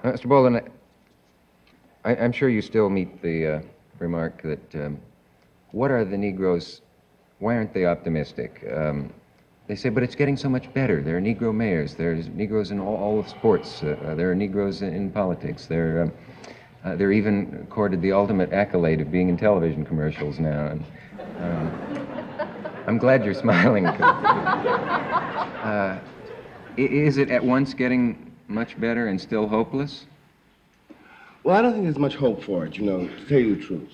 Mr. Baldwin, I'm sure you still meet the remark that, what are the Negroes, why aren't they optimistic? They say, but it's getting so much better. There are Negro mayors. There's Negroes in all of sports. There are Negroes in politics. They're even accorded the ultimate accolade of being in television commercials now. And, I'm glad you're smiling. Is it at once getting much better and still hopeless? Well, I don't think there's much hope for it, to tell you the truth.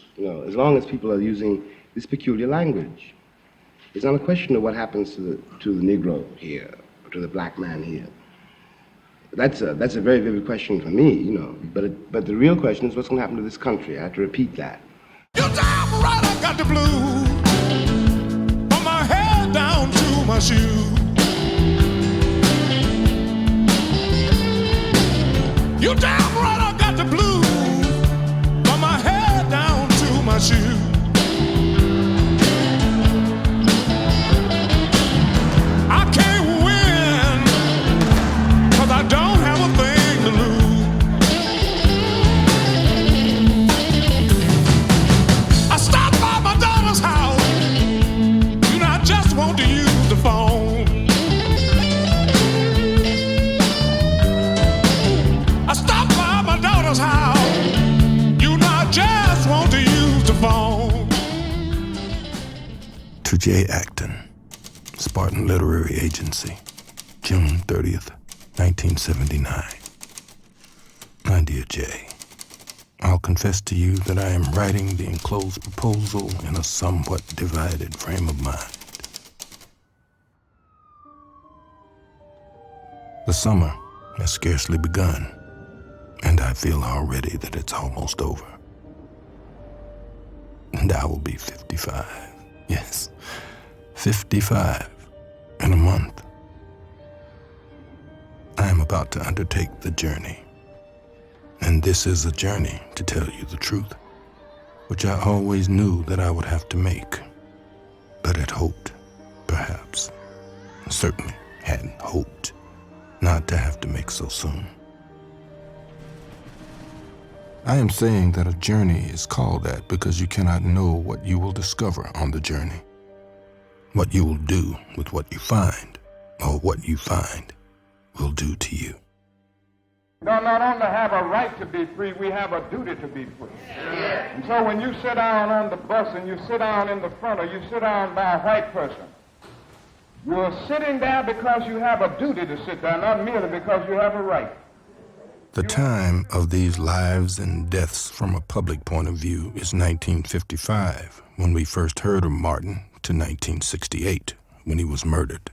As long as people are using this peculiar language. It's not a question of what happens to the Negro here, or to the black man here. That's a very vivid question for me, But the real question is what's going to happen to this country. I have to repeat that. You damn right I got the blues, from my head down to my shoes. You damn right I got the blues, from my head down to my shoes. I can't win, 'cause I don't have a thing to lose. I stopped by my daughter's house, I just want to use the phone. I stopped by my daughter's house, I just want to use the phone. To J. Acton, Spartan Literary Agency, June 30th, 1979. My dear Jay, I'll confess to you that I am writing the enclosed proposal in a somewhat divided frame of mind. The summer has scarcely begun, and I feel already that it's almost over. And I will be 55. Yes, 55 in a month. I am about to undertake the journey. And this is a journey, to tell you the truth, which I always knew that I would have to make, but had hoped, perhaps, certainly hadn't hoped, not to have to make so soon. I am saying that a journey is called that because you cannot know what you will discover on the journey, what you will do with what you find, or what you find will do to you. We don't not only have a right to be free, we have a duty to be free. And so when you sit down on the bus and you sit down in the front or you sit down by a white person, you're sitting there because you have a duty to sit there, not merely because you have a right. The time of these lives and deaths from a public point of view is 1955, when we first heard of Martin, to 1968, when he was murdered.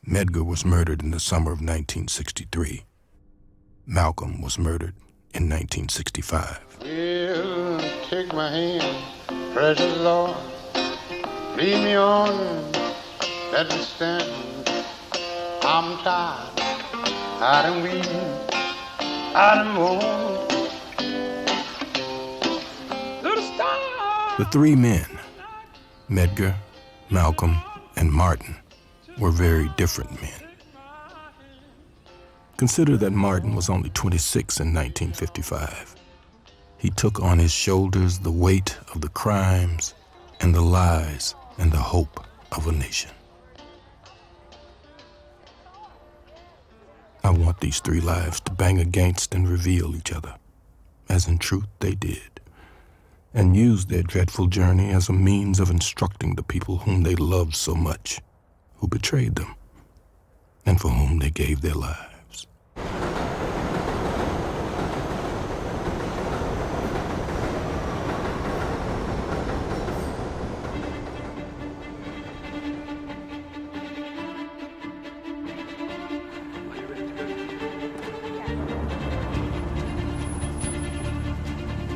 Medgar was murdered in the summer of 1963. Malcolm was murdered in 1965. Well, take my hand, precious Lord, lead me on, let me stand. I'm tired. I done weep, I done mourn. The three men, Medgar, Malcolm, and Martin, were very different men. Consider that Martin was only 26 in 1955. He took on his shoulders the weight of the crimes and the lies and the hope of a nation. I want these three lives to bang against and reveal each other, as in truth they did, and use their dreadful journey as a means of instructing the people whom they loved so much, who betrayed them, and for whom they gave their lives.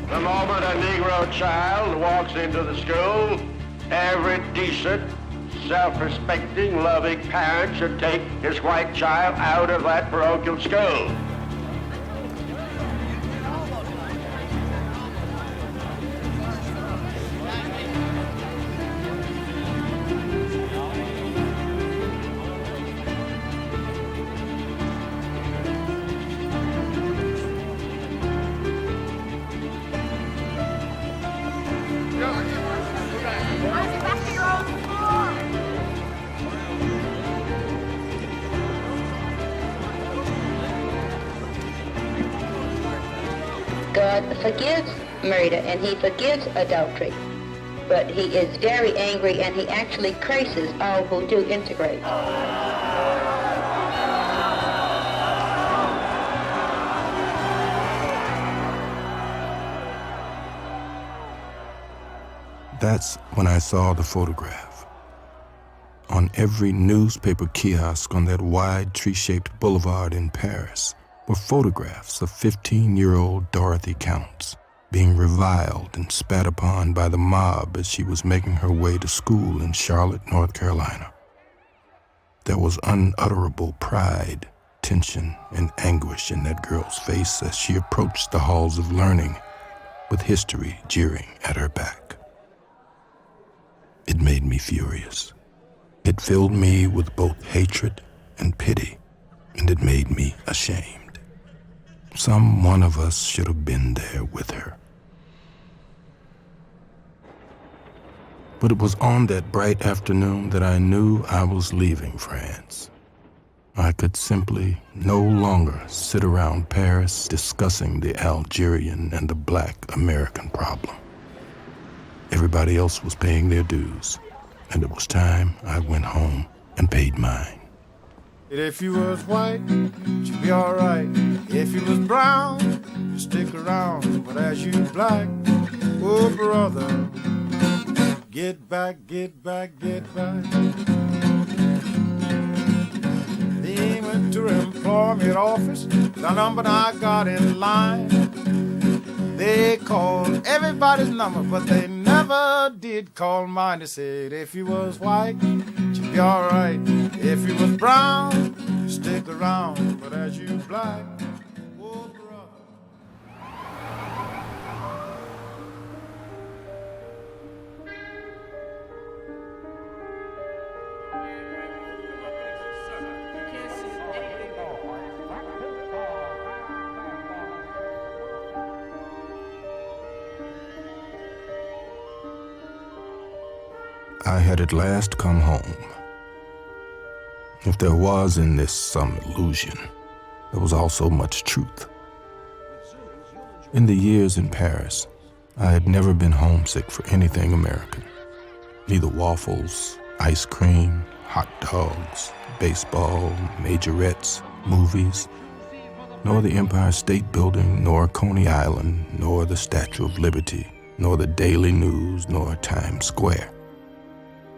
The moment a Negro child walks into the school, every decent, self-respecting, loving parent should take his white child out of that parochial school. God forgives murder and he forgives adultery, but he is very angry and he actually curses all who do integrate. That's when I saw the photograph. On every newspaper kiosk on that wide tree-shaped boulevard in Paris were photographs of 15-year-old Dorothy Counts being reviled and spat upon by the mob as she was making her way to school in Charlotte, North Carolina. There was unutterable pride, tension, and anguish in that girl's face as she approached the halls of learning with history jeering at her back. It made me furious. It filled me with both hatred and pity, and it made me ashamed. Some one of us should have been there with her. But it was on that bright afternoon that I knew I was leaving France. I could simply no longer sit around Paris discussing the Algerian and the Black American problem. Everybody else was paying their dues, and it was time I went home and paid mine. If you was white, you'd be all right. If you was brown, you'd stick around. But as you black, oh brother, get back, get back, get back. They went to employment office, the number I got in line. They called everybody's number, but they never did call mine. They said, if you was white, you'd be all right. If you was brown, stick around. But as you black, oh brother. I had at last come home. If there was in this some illusion, there was also much truth. In the years in Paris, I had never been homesick for anything American. Neither waffles, ice cream, hot dogs, baseball, majorettes, movies, nor the Empire State Building, nor Coney Island, nor the Statue of Liberty, nor the Daily News, nor Times Square.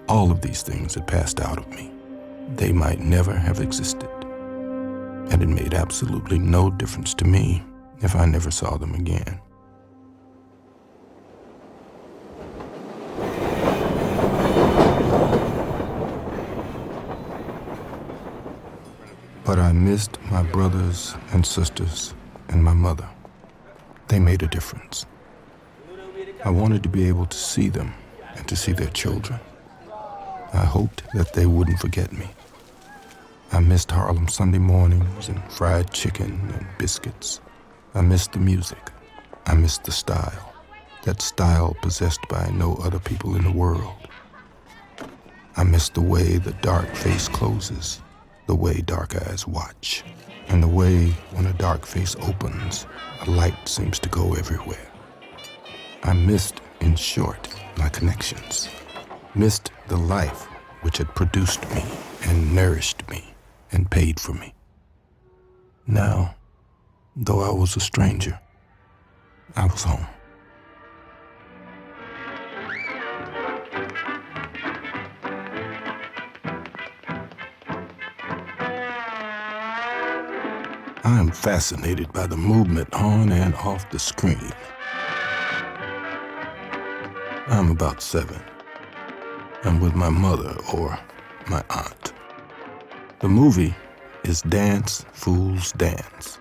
All of these things had passed out of me. They might never have existed. And it made absolutely no difference to me if I never saw them again. But I missed my brothers and sisters and my mother. They made a difference. I wanted to be able to see them and to see their children. I hoped that they wouldn't forget me. I missed Harlem Sunday mornings and fried chicken and biscuits. I missed the music. I missed the style. That style possessed by no other people in the world. I missed the way the dark face closes, the way dark eyes watch, and the way when a dark face opens, a light seems to go everywhere. I missed, in short, my connections. Missed the life which had produced me and nourished me and paid for me. Now, though I was a stranger, I was home. I am fascinated by the movement on and off the screen. I'm about 7. I'm with my mother or my aunt. The movie is Dance, Fools, Dance.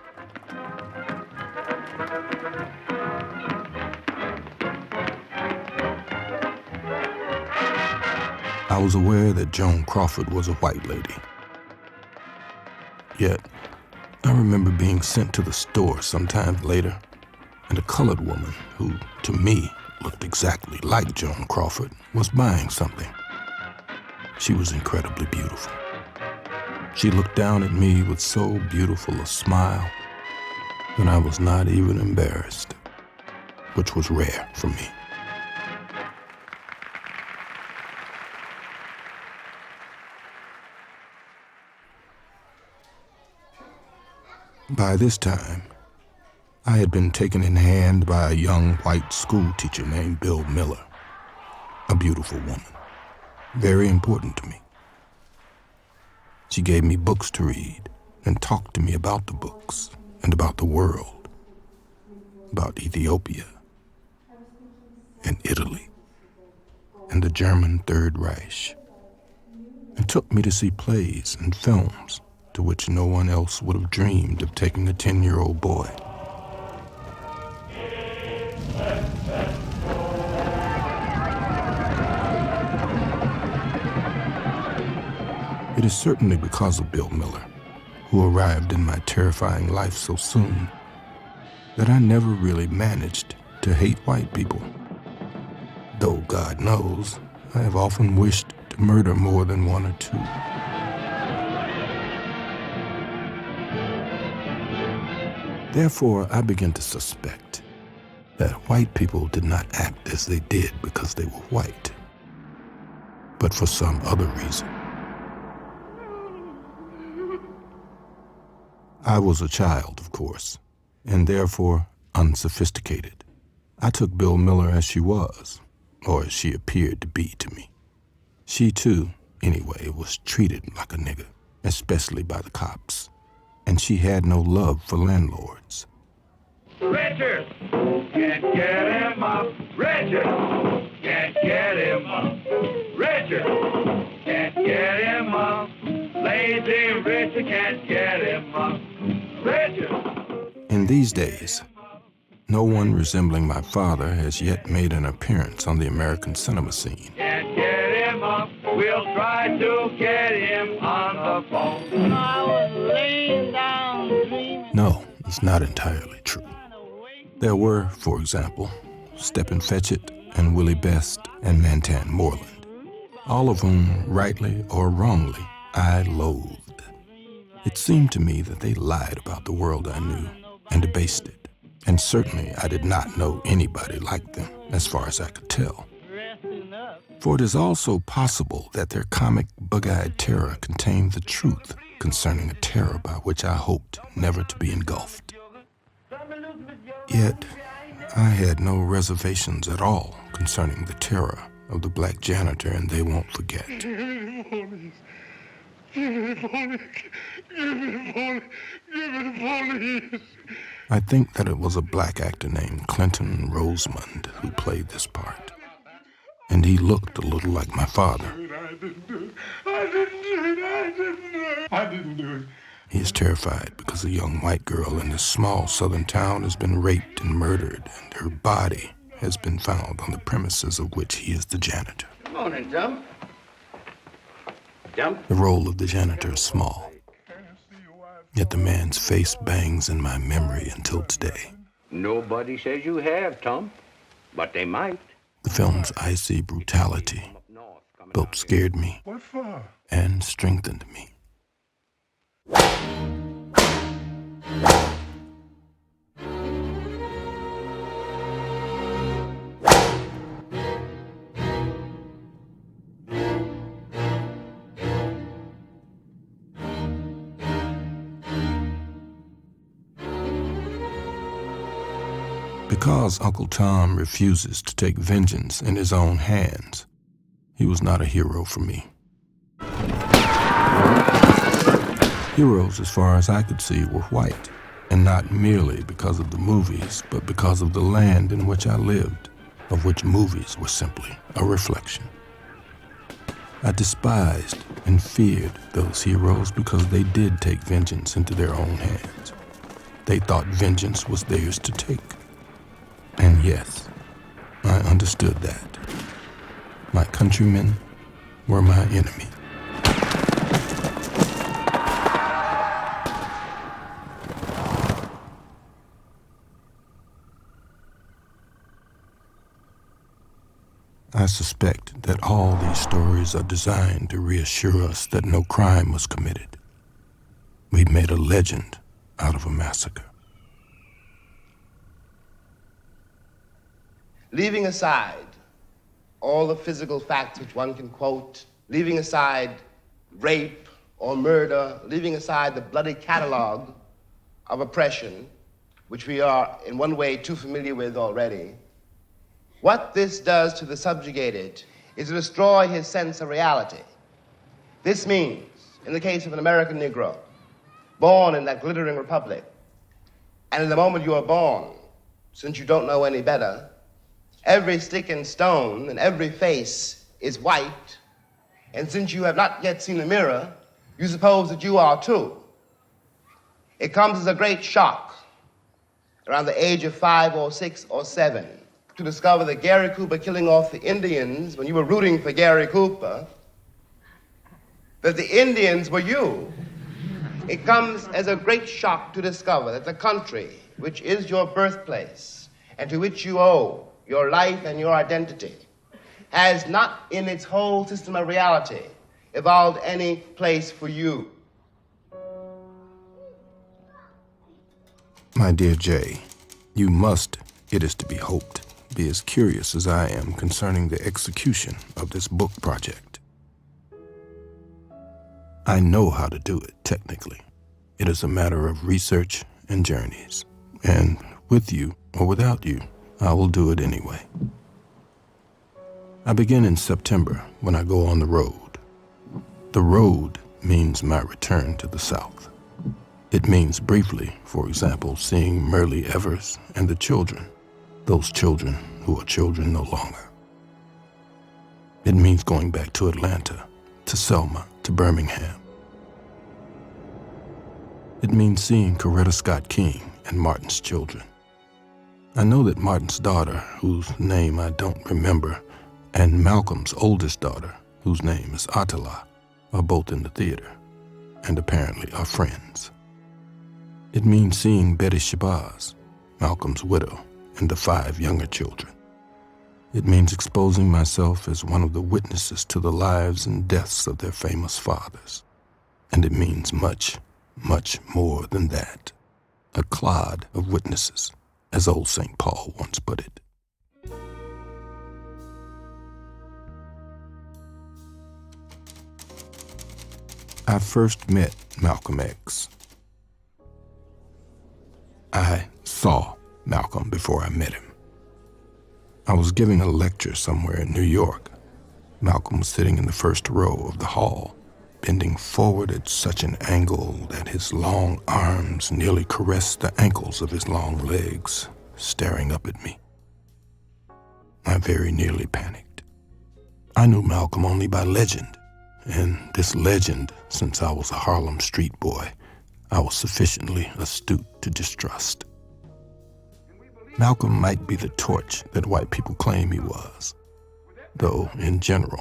I was aware that Joan Crawford was a white lady. Yet, I remember being sent to the store sometime later, and a colored woman who, to me, looked exactly like Joan Crawford, was buying something. She was incredibly beautiful. She looked down at me with so beautiful a smile that I was not even embarrassed, which was rare for me. By this time, I had been taken in hand by a young white school teacher named Bill Miller, a beautiful woman, very important to me. She gave me books to read and talked to me about the books and about the world, about Ethiopia and Italy and the German Third Reich, and took me to see plays and films to which no one else would have dreamed of taking a 10-year-old boy. It is certainly because of Bill Miller, who arrived in my terrifying life so soon, that I never really managed to hate white people. Though God knows, I have often wished to murder more than one or two. Therefore, I began to suspect that white people did not act as they did because they were white, but for some other reason. I was a child, of course, and therefore unsophisticated. I took Bill Miller as she was, or as she appeared to be to me. She, too, anyway, was treated like a nigger, especially by the cops. And she had no love for landlords. Richard, can't get him up. Richard, can't get him up. Richard, can't get him up. Lazy Richard can't get him up. Richard. In these days, no one resembling my father has yet made an appearance on the American cinema scene. Can't get him up. We'll try to get him on the phone. I was laying down dreaming. No, it's not entirely true. There were, for example, Stephen Fetchit and Willie Best and Mantan Moreland, all of whom, rightly or wrongly, I loathed. It seemed to me that they lied about the world I knew and debased it, and certainly I did not know anybody like them, as far as I could tell. For it is also possible that their comic, bug-eyed terror contained the truth concerning a terror by which I hoped never to be engulfed. Yet, I had no reservations at all concerning the terror of the black janitor and They Won't Forget. I think that it was a black actor named Clinton Rosemond who played this part. And he looked a little like my father. I didn't do it. He is terrified because a young white girl in this small southern town has been raped and murdered, and her body has been found on the premises of which he is the janitor. Good morning, Jump. Jump. The role of the janitor is small, yet the man's face bangs in my memory until today. Nobody says you have, Tom, but they might. The film's icy brutality both scared me and strengthened me. Because Uncle Tom refuses to take vengeance in his own hands, he was not a hero for me. Heroes, as far as I could see, were white, and not merely because of the movies, but because of the land in which I lived, of which movies were simply a reflection. I despised and feared those heroes because they did take vengeance into their own hands. They thought vengeance was theirs to take. And yes, I understood that. My countrymen were my enemy. I suspect that all these stories are designed to reassure us that no crime was committed. We made a legend out of a massacre. Leaving aside all the physical facts which one can quote, leaving aside rape or murder, leaving aside the bloody catalog of oppression, which we are in one way too familiar with already, what this does to the subjugated is to destroy his sense of reality. This means, in the case of an American Negro, born in that glittering republic, and in the moment you are born, since you don't know any better, every stick and stone and every face is white, and since you have not yet seen a mirror, you suppose that you are too. It comes as a great shock around the age of 5 or 6 or 7 to discover that Gary Cooper killing off the Indians when you were rooting for Gary Cooper, that the Indians were you. It comes as a great shock to discover that the country, which is your birthplace and to which you owe your life and your identity, has not in its whole system of reality evolved any place for you. My dear Jay, you must, it is to be hoped, be as curious as I am concerning the execution of this book project. I know how to do it, technically. It is a matter of research and journeys. And with you or without you, I will do it anyway. I begin in September when I go on the road. The road means my return to the South. It means briefly, for example, seeing Merle Evers and the children, those children who are children no longer. It means going back to Atlanta, to Selma, to Birmingham. It means seeing Coretta Scott King and Martin's children. I know that Martin's daughter, whose name I don't remember, and Malcolm's oldest daughter, whose name is Attila, are both in the theater, and apparently are friends. It means seeing Betty Shabazz, Malcolm's widow, and the 5 younger children. It means exposing myself as one of the witnesses to the lives and deaths of their famous fathers. And it means much, much more than that. A clod of witnesses, as old St. Paul once put it. I first met Malcolm X. I saw Malcolm before I met him. I was giving a lecture somewhere in New York. Malcolm was sitting in the first row of the hall, bending forward at such an angle that his long arms nearly caressed the ankles of his long legs, staring up at me. I very nearly panicked. I knew Malcolm only by legend, and this legend, since I was a Harlem street boy, I was sufficiently astute to distrust. Malcolm might be the torch that white people claim he was, though, in general,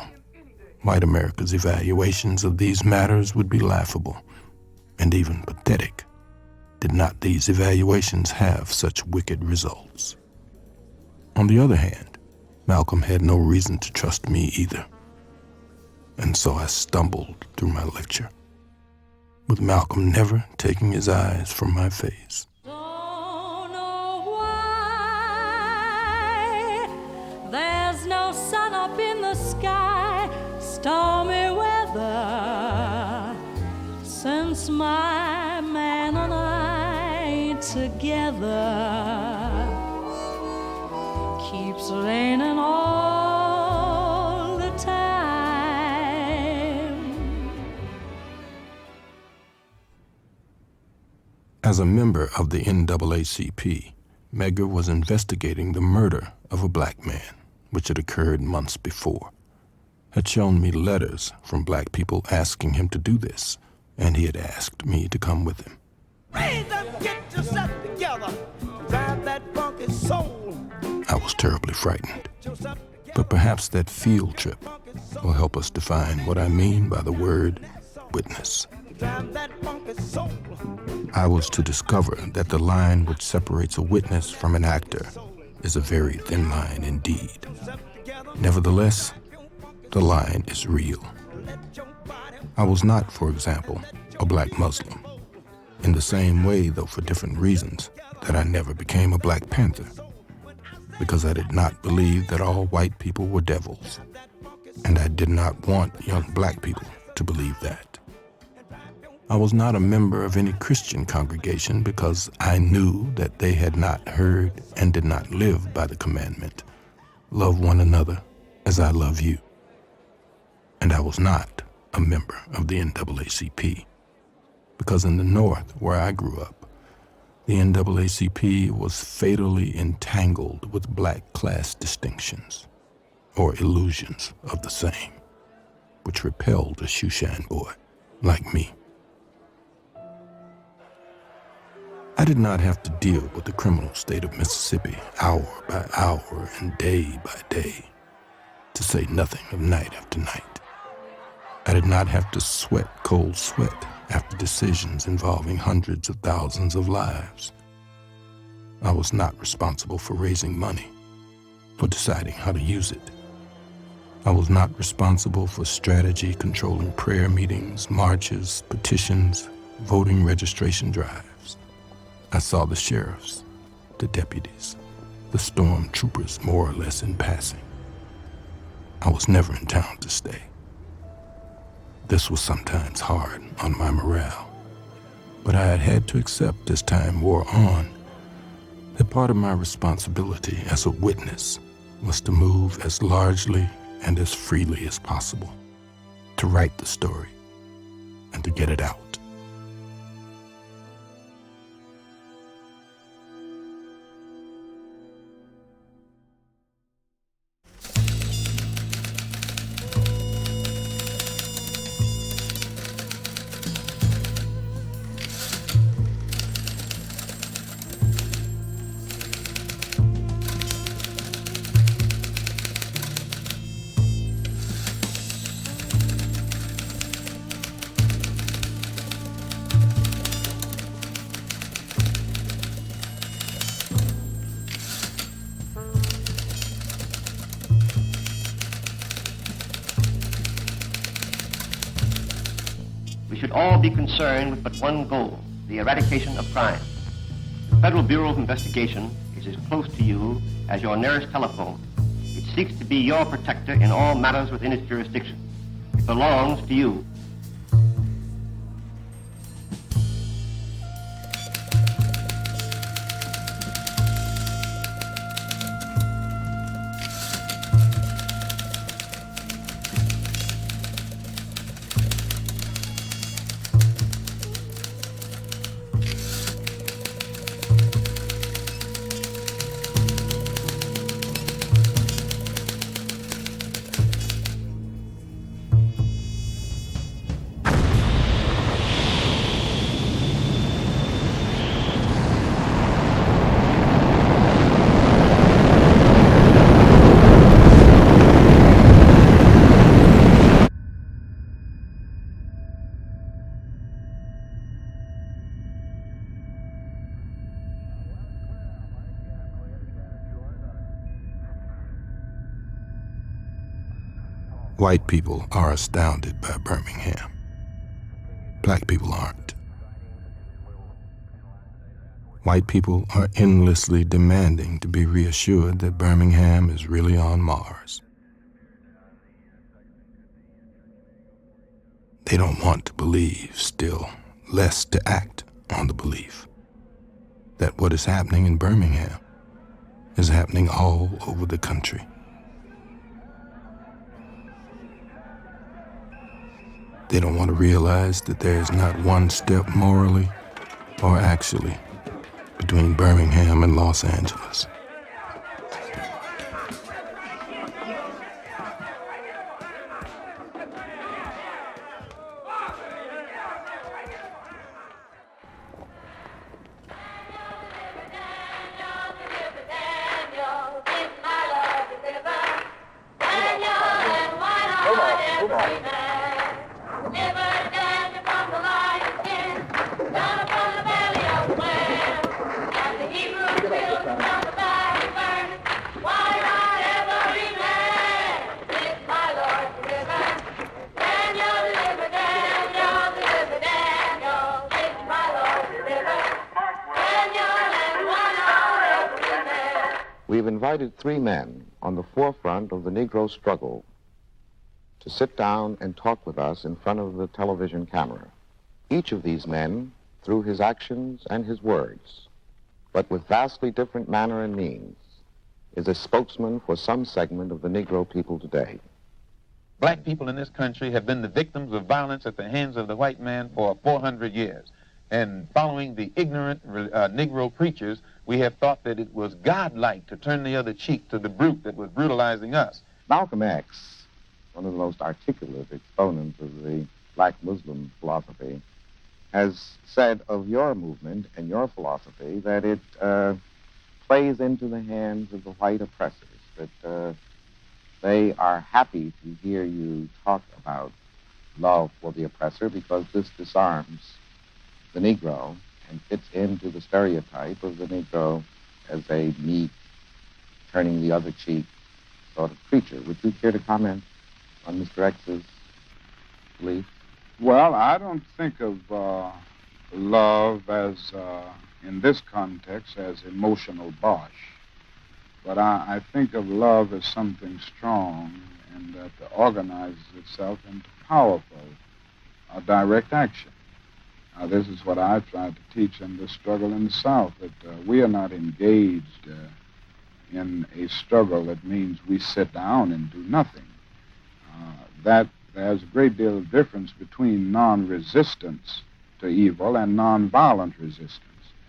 white America's evaluations of these matters would be laughable and even pathetic did not these evaluations have such wicked results. On the other hand, Malcolm had no reason to trust me either, and so I stumbled through my lecture, with Malcolm never taking his eyes from my face. There's no sun up in the sky, stormy weather, since my man and I ain't together. keeps raining all the time. As a member of the NAACP, Medgar was investigating the murder of a black man, which had occurred months before. Had shown me letters from black people asking him to do this, and he had asked me to come with him. Raise up, get yourself together, drive that funky soul. I was terribly frightened, but perhaps that field trip will help us define what I mean by the word witness. I was to discover that the line which separates a witness from an actor is a very thin line indeed. Nevertheless, the line is real. I was not, for example, a black Muslim, in the same way, though for different reasons, that I never became a Black Panther, because I did not believe that all white people were devils, and I did not want young black people to believe that. I was not a member of any Christian congregation because I knew that they had not heard and did not live by the commandment, love one another as I love you. And I was not a member of the NAACP, because in the North, where I grew up, the NAACP was fatally entangled with black class distinctions, or illusions of the same, which repelled a shoeshine boy like me. I did not have to deal with the criminal state of Mississippi hour by hour and day by day, to say nothing of night after night. I did not have to sweat cold sweat after decisions involving hundreds of thousands of lives. I was not responsible for raising money, for deciding how to use it. I was not responsible for strategy controlling prayer meetings, marches, petitions, voting registration drives. I saw the sheriffs, the deputies, the stormtroopers more or less in passing. I was never in town to stay. This was sometimes hard on my morale, but I had had to accept as time wore on that part of my responsibility as a witness was to move as largely and as freely as possible, to write the story and to get it out. We should all be concerned with but one goal, the eradication of crime. The Federal Bureau of Investigation is as close to you as your nearest telephone. It seeks to be your protector in all matters within its jurisdiction. It belongs to you. White people are astounded by Birmingham. Black people aren't. White people are endlessly demanding to be reassured that Birmingham is really on Mars. They don't want to believe, still less to act on the belief that what is happening in Birmingham is happening all over the country. They don't want to realize that there is not one step morally or actually between Birmingham and Los Angeles. We've invited three men on the forefront of the Negro struggle to sit down and talk with us in front of the television camera. Each of these men, through his actions and his words, but with vastly different manner and means, is a spokesman for some segment of the Negro people today. Black people in this country have been the victims of violence at the hands of the white man for 400 years. And following the ignorant Negro preachers, we have thought that it was godlike to turn the other cheek to the brute that was brutalizing us. Malcolm X, one of the most articulate exponents of the black Muslim philosophy, has said of your movement and your philosophy that it plays into the hands of the white oppressors, that they are happy to hear you talk about love for the oppressor because this disarms the Negro and fits into the stereotype of the Negro as a meek, turning the other cheek sort of creature. Would you care to comment on Mr. X's belief? Well, I don't think of love as, in this context, as emotional bosh. But I think of love as something strong and that organizes itself into powerful, direct action. This is what I've tried to teach in this struggle in the South, that we are not engaged in a struggle that means we sit down and do nothing. That there's a great deal of difference between non-resistance to evil and non-violent resistance.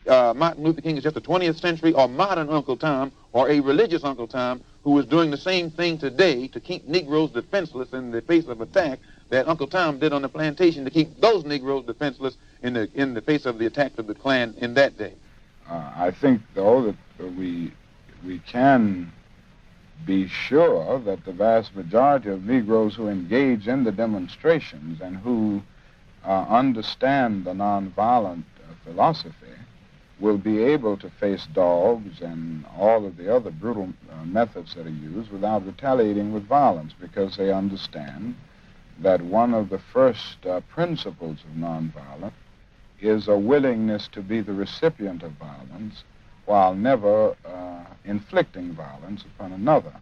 Martin Luther King is just a 20th century or modern Uncle Tom or a religious Uncle Tom who is doing the same thing today to keep Negroes defenseless in the face of attack that Uncle Tom did on the plantation to keep those Negroes defenseless in the face of the attack of the Klan in that day. I think, though, that we can be sure that the vast majority of Negroes who engage in the demonstrations and who understand the nonviolent philosophy will be able to face dogs and all of the other brutal methods that are used without retaliating with violence, because they understand that one of the first principles of nonviolence is a willingness to be the recipient of violence while never inflicting violence upon another.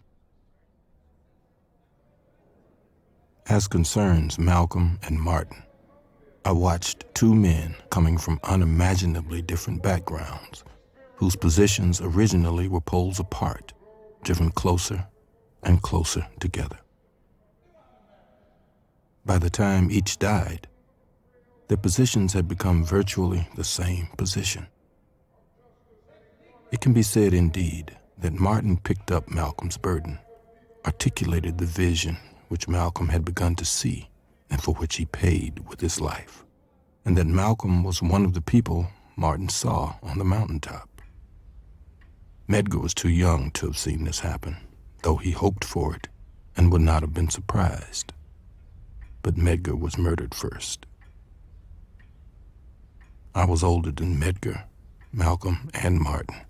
As concerns Malcolm and Martin, I watched two men coming from unimaginably different backgrounds, whose positions originally were poles apart, driven closer and closer together. By the time each died, their positions had become virtually the same position. It can be said, indeed, that Martin picked up Malcolm's burden, articulated the vision which Malcolm had begun to see and for which he paid with his life, and that Malcolm was one of the people Martin saw on the mountaintop. Medgar was too young to have seen this happen, though he hoped for it and would not have been surprised. But Medgar was murdered first. I was older than Medgar, Malcolm, and Martin.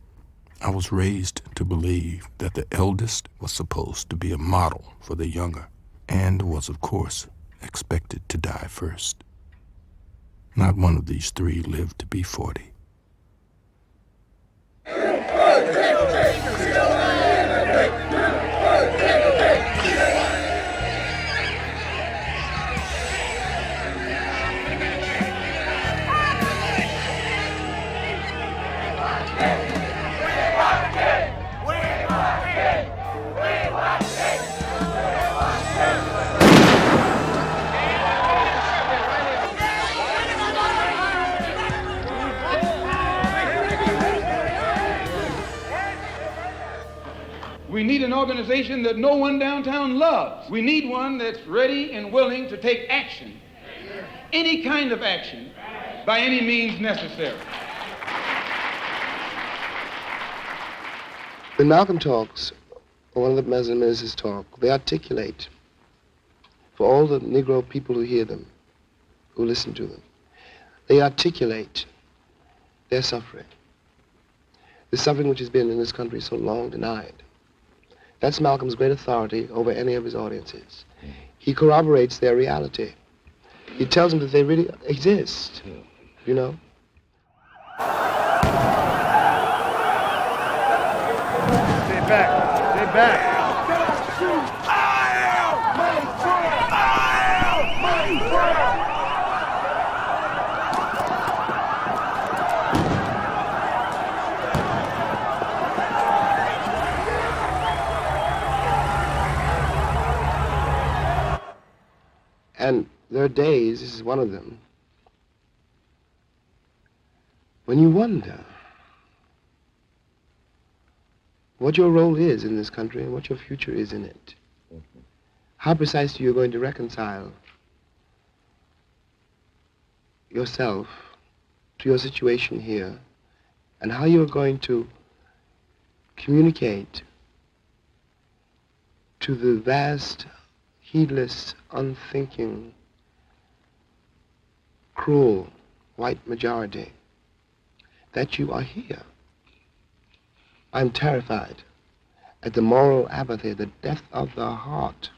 I was raised to believe that the eldest was supposed to be a model for the younger, and was, of course, expected to die first. Not one of these three lived to be 40. We organization that no one downtown loves. We need one that's ready and willing to take action, any kind of action, by any means necessary. When Malcolm talks, or one of the ministers talk, they articulate for all the Negro people who hear them, who listen to them, they articulate their suffering. The suffering which has been in this country so long denied. That's Malcolm's great authority over any of his audiences. He corroborates their reality. He tells them that they really exist, you know? Stay back. Stay back. And there are days, this is one of them, when you wonder what your role is in this country and what your future is in it. How precisely you're going to reconcile yourself to your situation here, and how you're going to communicate to the vast, heedless, unthinking, cruel white majority that you are here. I'm terrified at the moral apathy, the death of the heart,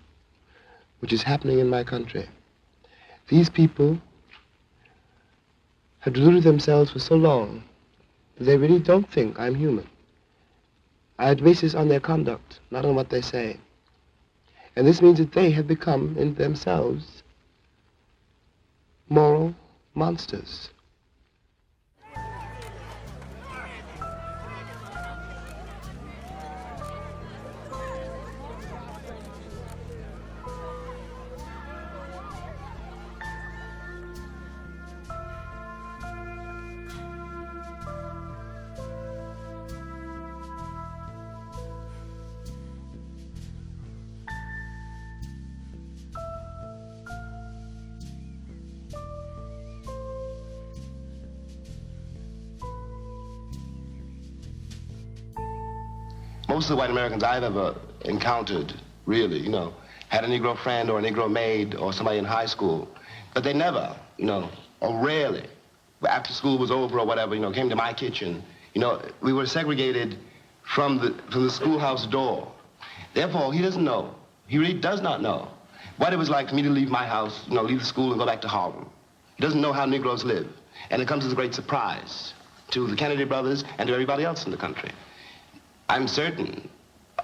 which is happening in my country. These people have deluded themselves for so long that they really don't think I'm human. I base this on their conduct, not on what they say. And this means that they have become, in themselves, moral monsters. Most of the white Americans I've ever encountered, really, you know, had a Negro friend or a Negro maid or somebody in high school, but they never, you know, or rarely, after school was over or whatever, you know, came to my kitchen. You know, we were segregated from the schoolhouse door. Therefore, he doesn't know. He really does not know what it was like for me to leave my house, you know, leave the school and go back to Harlem. He doesn't know how Negroes live. And it comes as a great surprise to the Kennedy brothers and to everybody else in the country. I'm certain,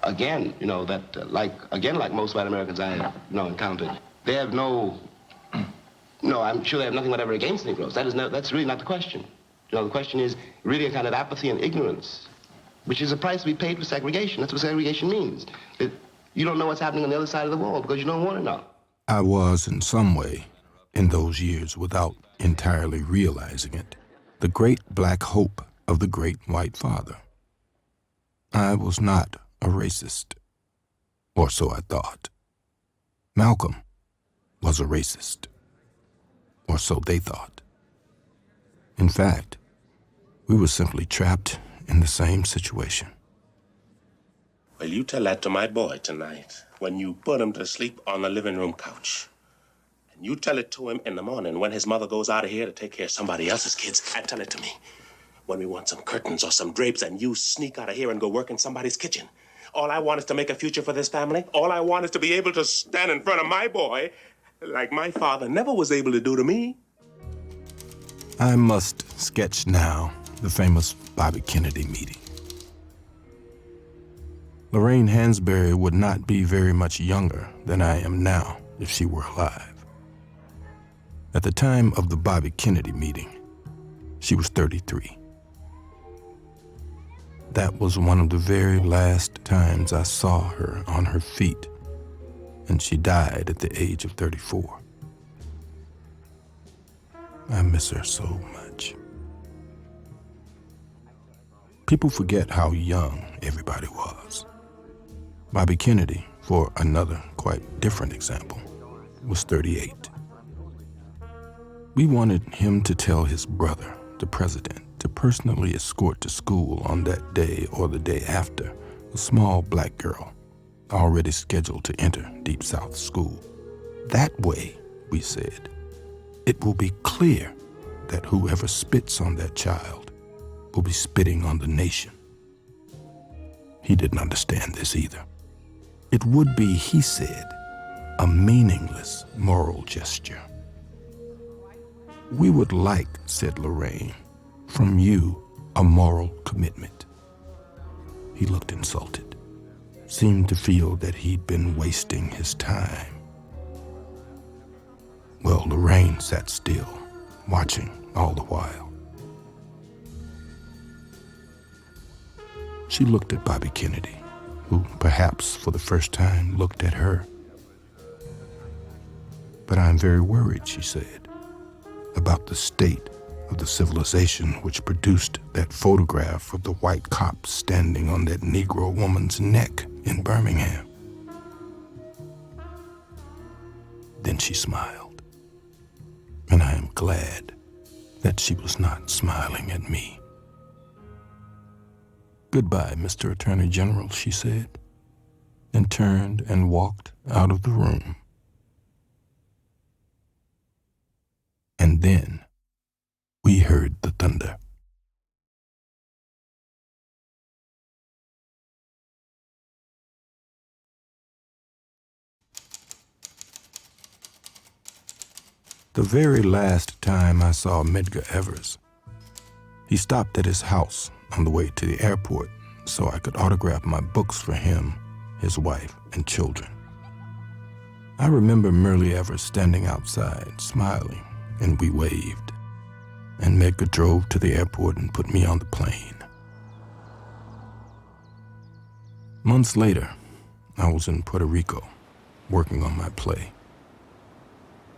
again, you know, that like most white Americans I have, you know, encountered, they have I'm sure they have nothing whatever against Negroes. That's really not the question. You know, the question is really a kind of apathy and ignorance, which is a price to be paid for segregation. That's what segregation means. That you don't know what's happening on the other side of the wall because you don't want to know. I was, in some way, in those years, without entirely realizing it, the great black hope of the great white father. I was not a racist, or so I thought. Malcolm was a racist, or so they thought. In fact, we were simply trapped in the same situation. Well, you tell that to my boy tonight when you put him to sleep on the living room couch. And you tell it to him in the morning when his mother goes out of here to take care of somebody else's kids, and tell it to me when we want some curtains or some drapes and you sneak out of here and go work in somebody's kitchen. All I want is to make a future for this family. All I want is to be able to stand in front of my boy like my father never was able to do to me. I must sketch now the famous Bobby Kennedy meeting. Lorraine Hansberry would not be very much younger than I am now if she were alive. At the time of the Bobby Kennedy meeting, she was 33. That was one of the very last times I saw her on her feet, and she died at the age of 34. I miss her so much. People forget how young everybody was. Bobby Kennedy, for another quite different example, was 38. We wanted him to tell his brother, the president, to personally escort to school on that day or the day after a small black girl already scheduled to enter Deep South school. That way, we said, it will be clear that whoever spits on that child will be spitting on the nation. He didn't understand this either. It would be, he said, a meaningless moral gesture. We would like, said Lorraine, from you a moral commitment. He looked insulted, seemed to feel that he'd been wasting his time. Well, Lorraine sat still, watching all the while. She looked at Bobby Kennedy, who perhaps for the first time looked at her. But I'm very worried, she said, about the state of the civilization which produced that photograph of the white cop standing on that Negro woman's neck in Birmingham. Then she smiled, and I am glad that she was not smiling at me. "Goodbye, Mr. Attorney General," she said, and turned and walked out of the room. And then we heard the thunder. The very last time I saw Medgar Evers, he stopped at his house on the way to the airport so I could autograph my books for him, his wife, and children. I remember Merle Evers standing outside, smiling, and we waved. And Medgar drove to the airport and put me on the plane. Months later, I was in Puerto Rico, working on my play.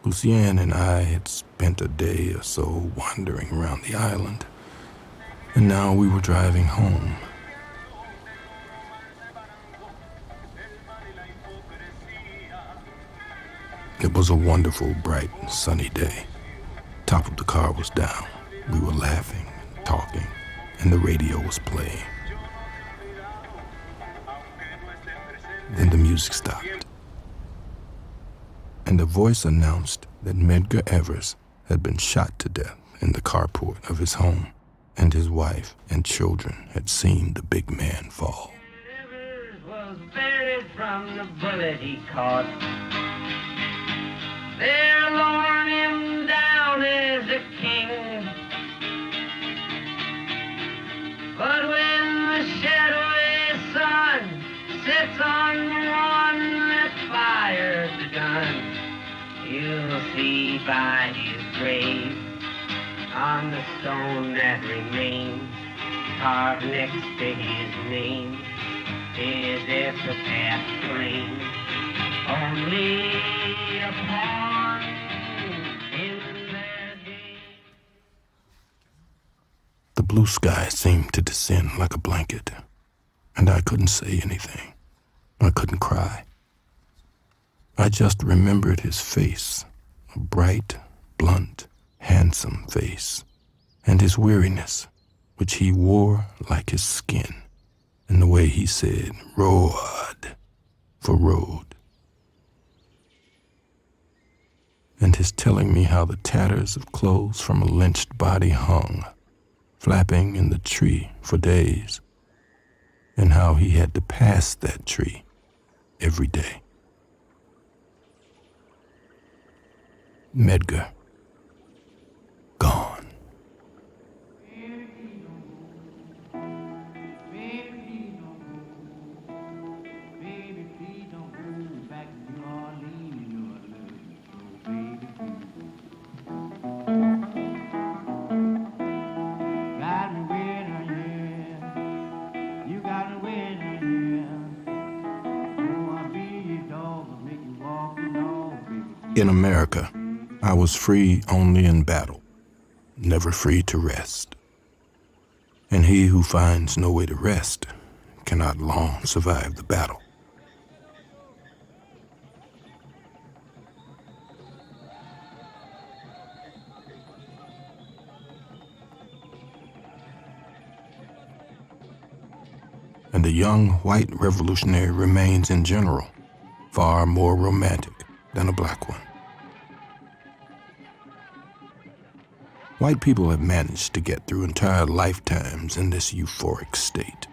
Lucienne and I had spent a day or so wandering around the island, and now we were driving home. It was a wonderful, bright, sunny day. Top of the car was down. We were laughing, talking, and the radio was playing. Then the music stopped, and a voice announced that Medgar Evers had been shot to death in the carport of his home, and his wife and children had seen the big man fall. Evers was buried from the bullet he caught. They're lowering him down as a king. But when the shadowy sun sits on the one that fired the gun, you'll see by his grave, on the stone that remains, carved next to his name, is epitaph plain. Only a pawn in their game. The blue sky seemed to descend like a blanket, and I couldn't say anything. I couldn't cry. I just remembered his face, a bright, blunt, handsome face, and his weariness, which he wore like his skin, and the way he said "road" for road. And his telling me how the tatters of clothes from a lynched body hung, flapping in the tree for days, and how he had to pass that tree every day. Medgar, gone. In America, I was free only in battle, never free to rest. And he who finds no way to rest cannot long survive the battle. And the young white revolutionary remains in general far more romantic than a black one. White people have managed to get through entire lifetimes in this euphoric state.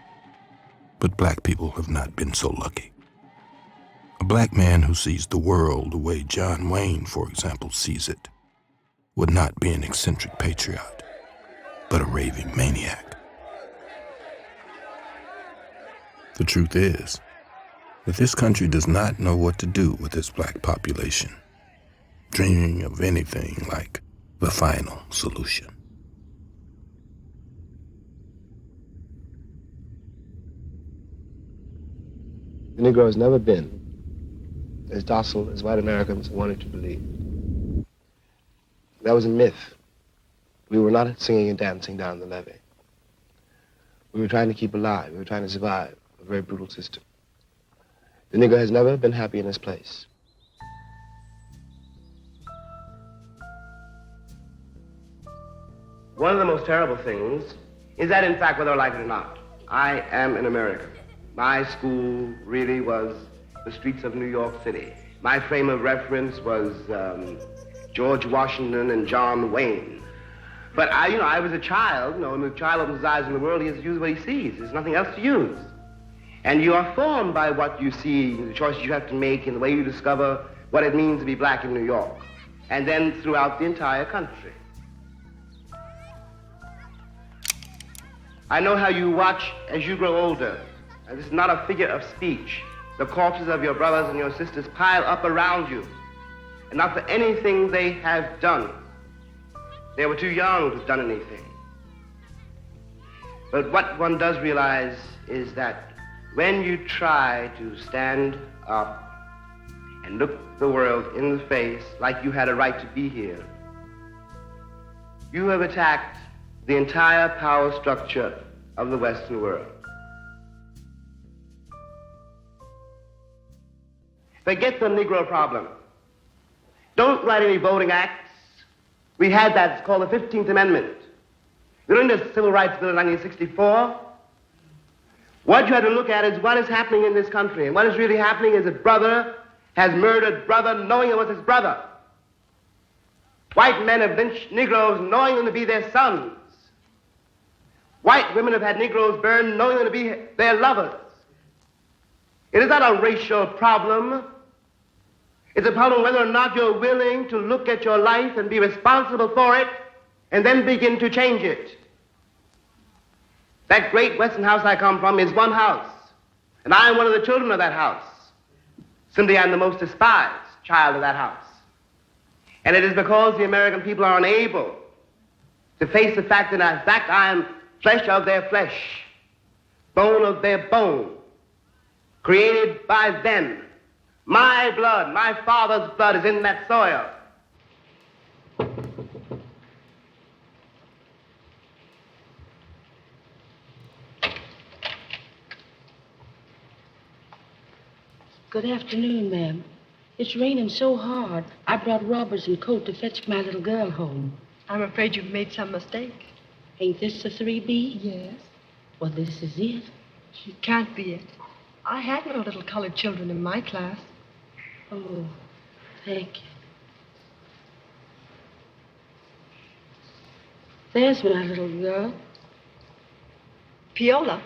But black people have not been so lucky. A black man who sees the world the way John Wayne, for example, sees it, would not be an eccentric patriot, but a raving maniac. The truth is that this country does not know what to do with its black population, dreaming of anything like the final solution. The Negro has never been as docile as white Americans wanted to believe. That was a myth. We were not singing and dancing down the levee. We were trying to keep alive. We were trying to survive a very brutal system. The Negro has never been happy in his place. One of the most terrible things is that, in fact, whether I like it or not, I am an American. My school really was the streets of New York City. My frame of reference was George Washington and John Wayne. But I was a child, when a child opens his eyes in the world, he has to use what he sees. There's nothing else to use. And you are formed by what you see, the choices you have to make, and the way you discover what it means to be black in New York, and then throughout the entire country. I know how you watch as you grow older, and this is not a figure of speech. The corpses of your brothers and your sisters pile up around you, and not for anything they have done. They were too young to have done anything. But what one does realize is that when you try to stand up and look the world in the face like you had a right to be here, you have attacked the entire power structure of the Western world. Forget the Negro problem. Don't write any voting acts. We had that, it's called the 15th Amendment. During the Civil Rights Bill in 1964, what you have to look at is what is happening in this country. And what is really happening is that brother has murdered brother knowing it was his brother. White men have lynched Negroes knowing them to be their sons. White women have had Negroes burned knowing them to be their lovers. It is not a racial problem. It's a problem whether or not you're willing to look at your life and be responsible for it and then begin to change it. That great Western house I come from is one house, and I am one of the children of that house. Simply, I'm the most despised child of that house. And it is because the American people are unable to face the fact that, in fact, I am flesh of their flesh, bone of their bone, created by them. My blood, my father's blood is in that soil. Good afternoon, ma'am. It's raining so hard, I brought rubbers and coat to fetch my little girl home. I'm afraid you've made some mistake. Ain't this the 3B? Yes. Well, this is it. It can't be it. I had no little colored children in my class. Oh, thank you. There's my little girl. Piola,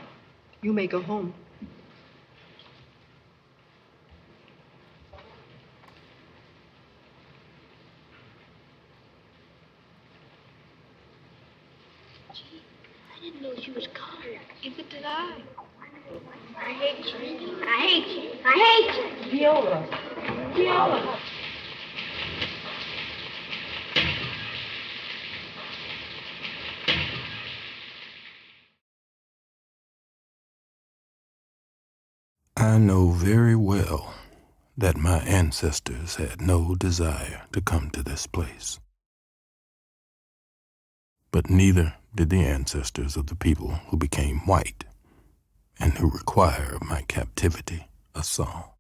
you may go home. I didn't know she was colored. Either did I. I hate you. I hate you. I hate you. Viola. Viola. I know very well that my ancestors had no desire to come to this place. But neither did the ancestors of the people who became white and who require of my captivity a song.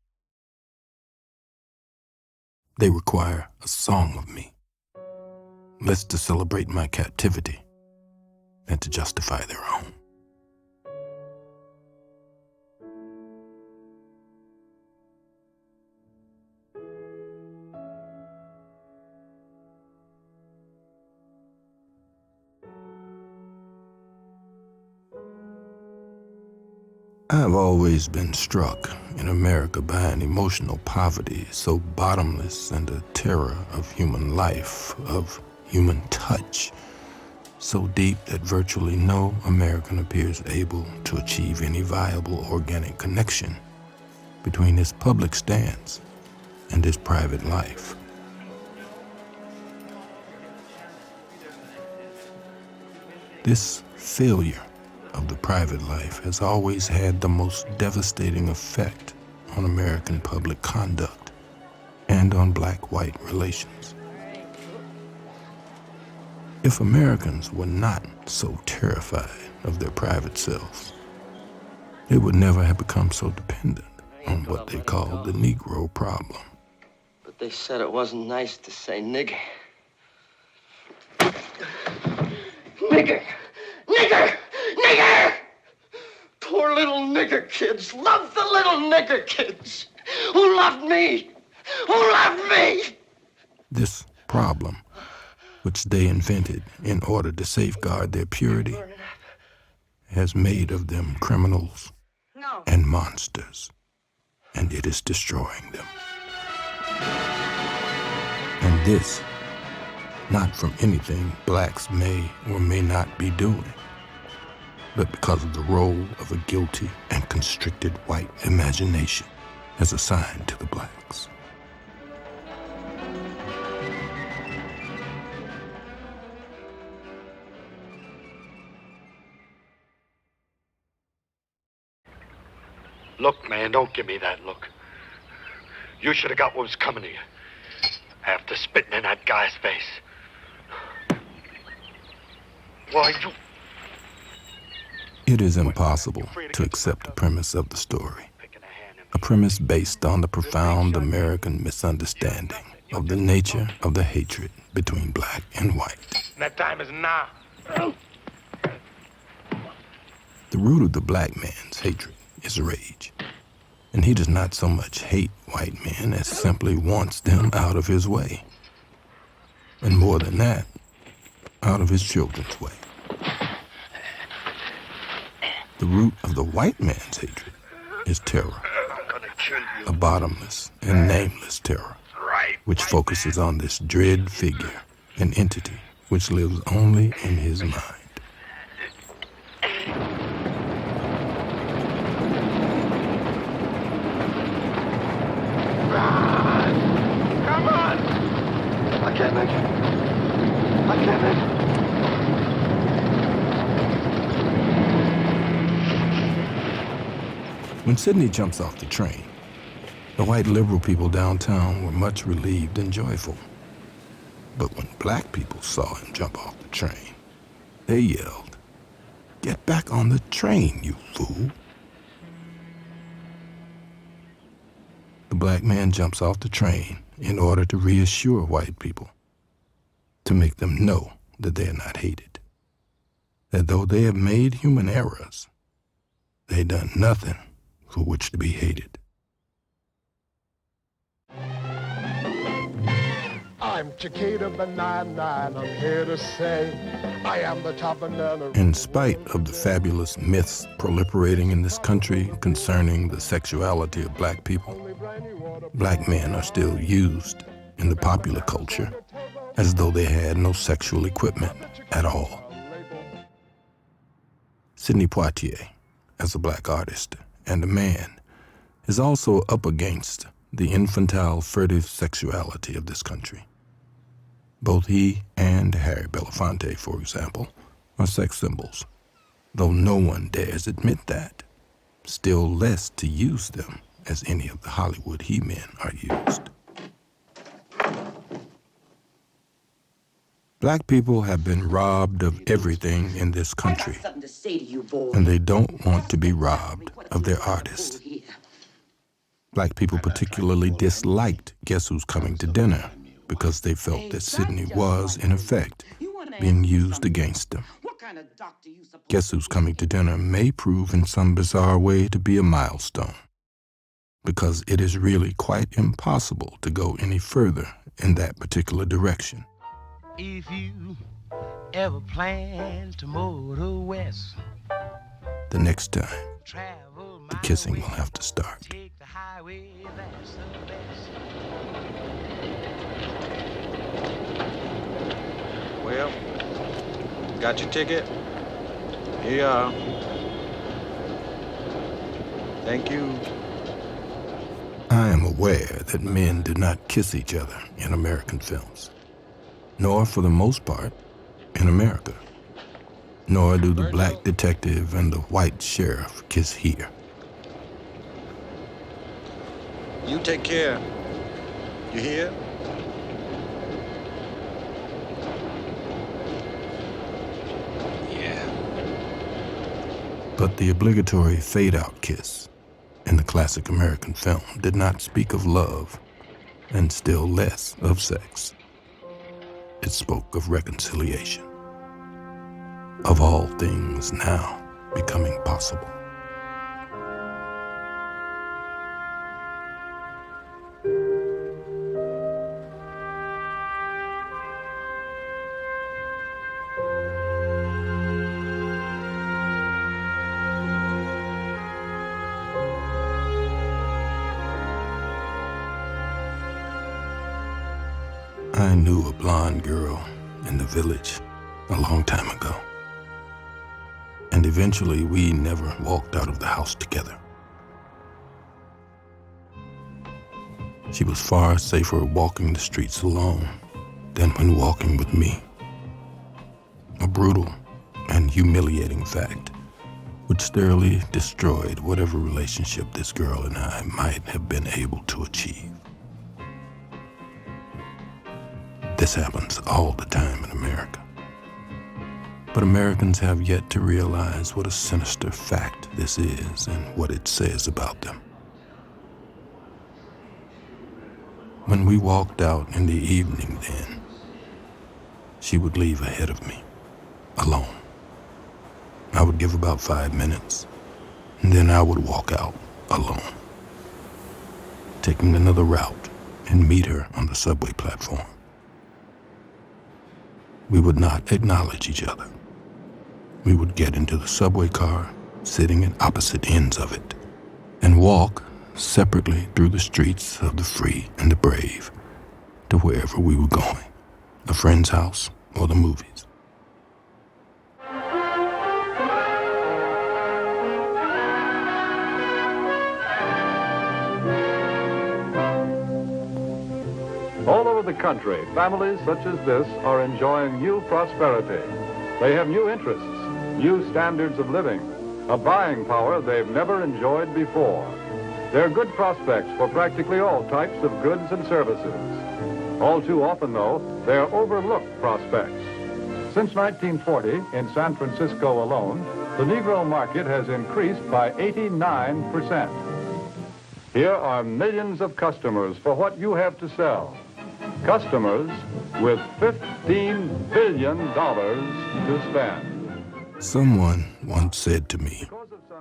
They require a song of me, less to celebrate my captivity than to justify their own. I've always been struck in America by an emotional poverty so bottomless and a terror of human life, of human touch, so deep that virtually no American appears able to achieve any viable organic connection between his public stance and his private life. This failure of the private life has always had the most devastating effect on American public conduct and on black-white relations. If Americans were not so terrified of their private selves, they would never have become so dependent on what they called the Negro problem. But they said it wasn't nice to say nigger. Nigger! Nigger! Nigger! Poor little nigger kids. Love the little nigger kids. Who loved me? Who loved me? This problem, which they invented in order to safeguard their purity, has made of them criminals and monsters, and it is destroying them. And this, not from anything blacks may or may not be doing, but because of the role of a guilty and constricted white imagination as assigned to the blacks. Look, man, don't give me that look. You should have got what was coming to you after spitting in that guy's face. Why, you... It is impossible to accept the premise of the story, a premise based on the profound American misunderstanding of the nature of the hatred between black and white. That time is now. The root of the black man's hatred is rage, and he does not so much hate white men as simply wants them out of his way, and more than that, out of his children's way. The root of the white man's hatred is terror, a bottomless and nameless terror, which focuses on this dread figure, an entity which lives only in his mind. Come on! I can't make it. I can't make it. When Sidney jumps off the train, the white liberal people downtown were much relieved and joyful. But when black people saw him jump off the train, they yelled, "Get back on the train, you fool!" The black man jumps off the train in order to reassure white people, to make them know that they are not hated, that though they have made human errors, they done nothing for which to be hated. I'm Chiquita Banana, and I'm here to say I am the top banana. In spite of the fabulous myths proliferating in this country concerning the sexuality of black people, black men are still used in the popular culture as though they had no sexual equipment at all. Sidney Poitier, as a black artist and a man, is also up against the infantile, furtive sexuality of this country. Both he and Harry Belafonte, for example, are sex symbols, though no one dares admit that, still less to use them as any of the Hollywood he-men are used. Black people have been robbed of everything in this country, and they don't want to be robbed of their artists. Black people particularly disliked Guess Who's Coming to Dinner because they felt that Sidney was, in effect, being used against them. Guess Who's Coming to Dinner may prove in some bizarre way to be a milestone, because it is really quite impossible to go any further in that particular direction. If you ever plan to motor west, The next time, the kissing will have to start. Well, got your ticket? Here you are. Thank you. I am aware that men do not kiss each other in American films, nor for the most part in America, nor do the black detective and the white sheriff kiss here. You take care. You hear? Yeah. But the obligatory fade-out kiss in the classic American film did not speak of love, and still less of sex. It spoke of reconciliation, of all things now becoming possible. I knew a blonde girl in the village a long time ago. And eventually we never walked out of the house together. She was far safer walking the streets alone than when walking with me. A brutal and humiliating fact which thoroughly destroyed whatever relationship this girl and I might have been able to achieve. This happens all the time in America. But Americans have yet to realize what a sinister fact this is and what it says about them. When we walked out in the evening then, she would leave ahead of me, alone. I would give about 5 minutes, and then I would walk out alone, taking another route and meet her on the subway platform. We would not acknowledge each other. We would get into the subway car, sitting at opposite ends of it, and walk separately through the streets of the free and the brave to wherever we were going, a friend's house or the movies. All over the country, families such as this are enjoying new prosperity. They have new interests, new standards of living, a buying power they've never enjoyed before. There are good prospects for practically all types of goods and services. All too often, though, they are overlooked prospects. Since 1940, in San Francisco alone, the Negro market has increased by 89%. Here are millions of customers for what you have to sell. Customers with $15 billion to spend. Someone once said to me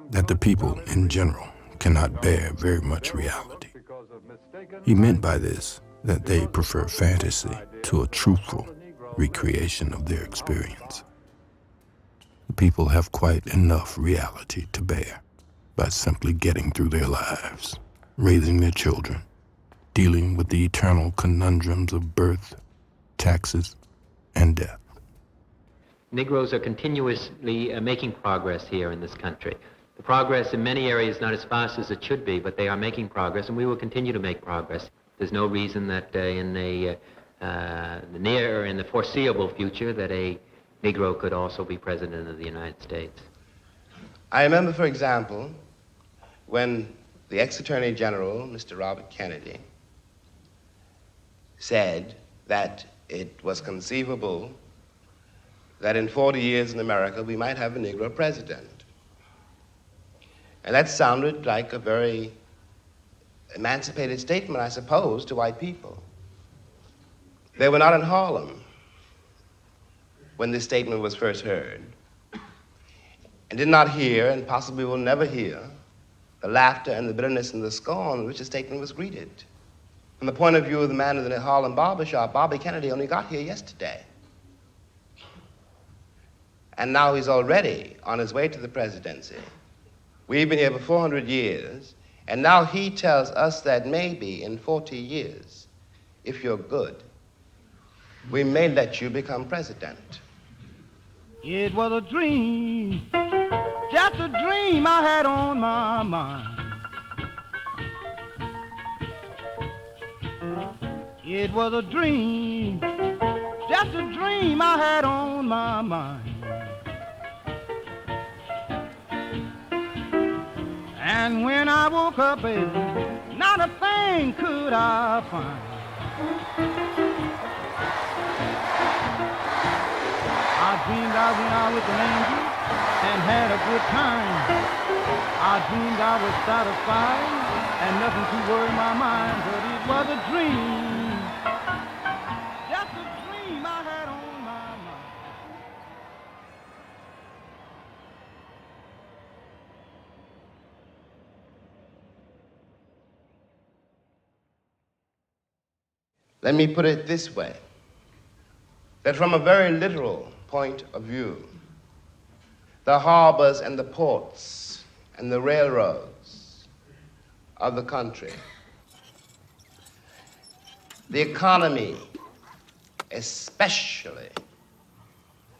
that the people in general cannot bear very much reality. He meant by this that they prefer fantasy to a truthful recreation of their experience. The people have quite enough reality to bear by simply getting through their lives, raising their children, dealing with the eternal conundrums of birth, taxes, and death. Negroes are continuously making progress here in this country. The progress in many areas is not as fast as it should be, but they are making progress, and we will continue to make progress. There's no reason that in the near or in the foreseeable future that a Negro could also be president of the United States. I remember, for example, when the ex-Attorney General, Mr. Robert Kennedy, said that it was conceivable that in 40 years in America we might have a Negro president. And that sounded like a very emancipated statement, I suppose, to white people. They were not in Harlem when this statement was first heard, and did not hear, and possibly will never hear, the laughter and the bitterness and the scorn with which the statement was greeted. From the point of view of the man in the Harlem barbershop, Bobby Kennedy only got here yesterday. And now he's already on his way to the presidency. We've been here for 400 years, and now he tells us that maybe in 40 years, if you're good, we may let you become president. It was a dream, just a dream I had on my mind. It was a dream, just a dream I had on my mind. And when I woke up, baby, not a thing could I find. I dreamed I went out with an angel and had a good time. I dreamed I was satisfied and nothing to worry my mind, but it was a dream, just a dream I had on my mind. Let me put it this way, that from a very literal point of view, the harbors and the ports and the railroads of the country, the economy, especially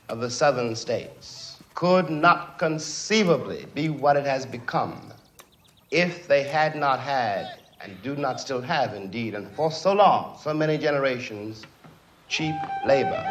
of the southern states, could not conceivably be what it has become if they had not had, and do not still have indeed, and for so long, so many generations, cheap labor.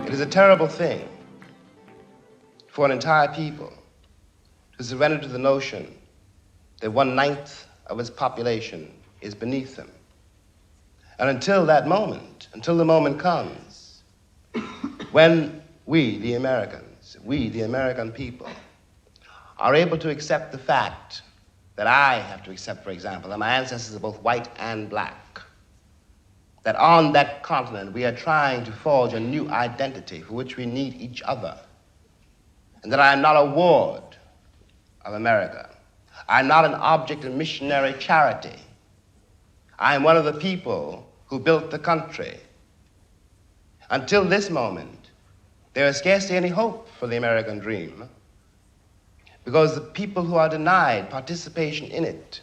It is a terrible thing for an entire people to surrender to the notion that 1/9 of its population is beneath them. And until that moment, until the moment comes when we, the Americans, we, the American people, are able to accept the fact that I have to accept, for example, that my ancestors are both white and black, that on that continent we are trying to forge a new identity for which we need each other, and that I am not a ward of America. I am not an object of missionary charity. I am one of the people who built the country. Until this moment, there is scarcely any hope for the American dream, because the people who are denied participation in it,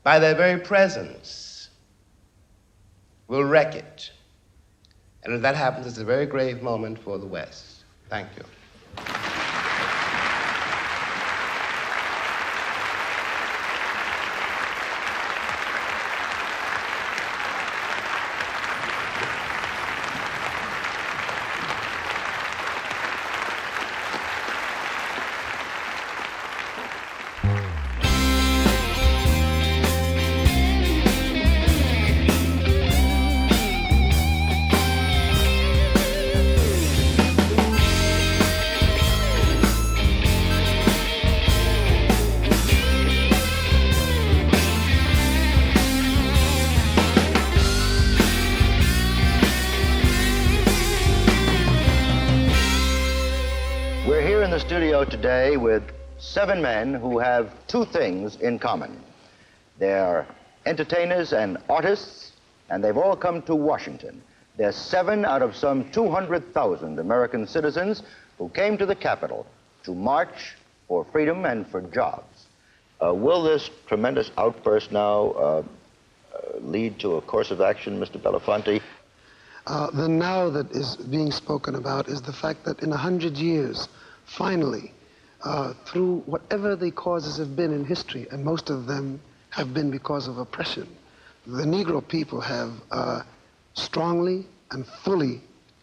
by their very presence, will wreck it. And if that happens, it's a very grave moment for the West. Thank you. Studio today with 7 men who have 2 things in common. They're entertainers and artists, and they've all come to Washington. They're 7 out of some 200,000 American citizens who came to the Capitol to march for freedom and for jobs. Will this tremendous outburst now lead to a course of action, Mr. Belafonte? The now that is being spoken about is the fact that in 100 years, finally, through whatever the causes have been in history, and most of them have been because of oppression, the Negro people have strongly and fully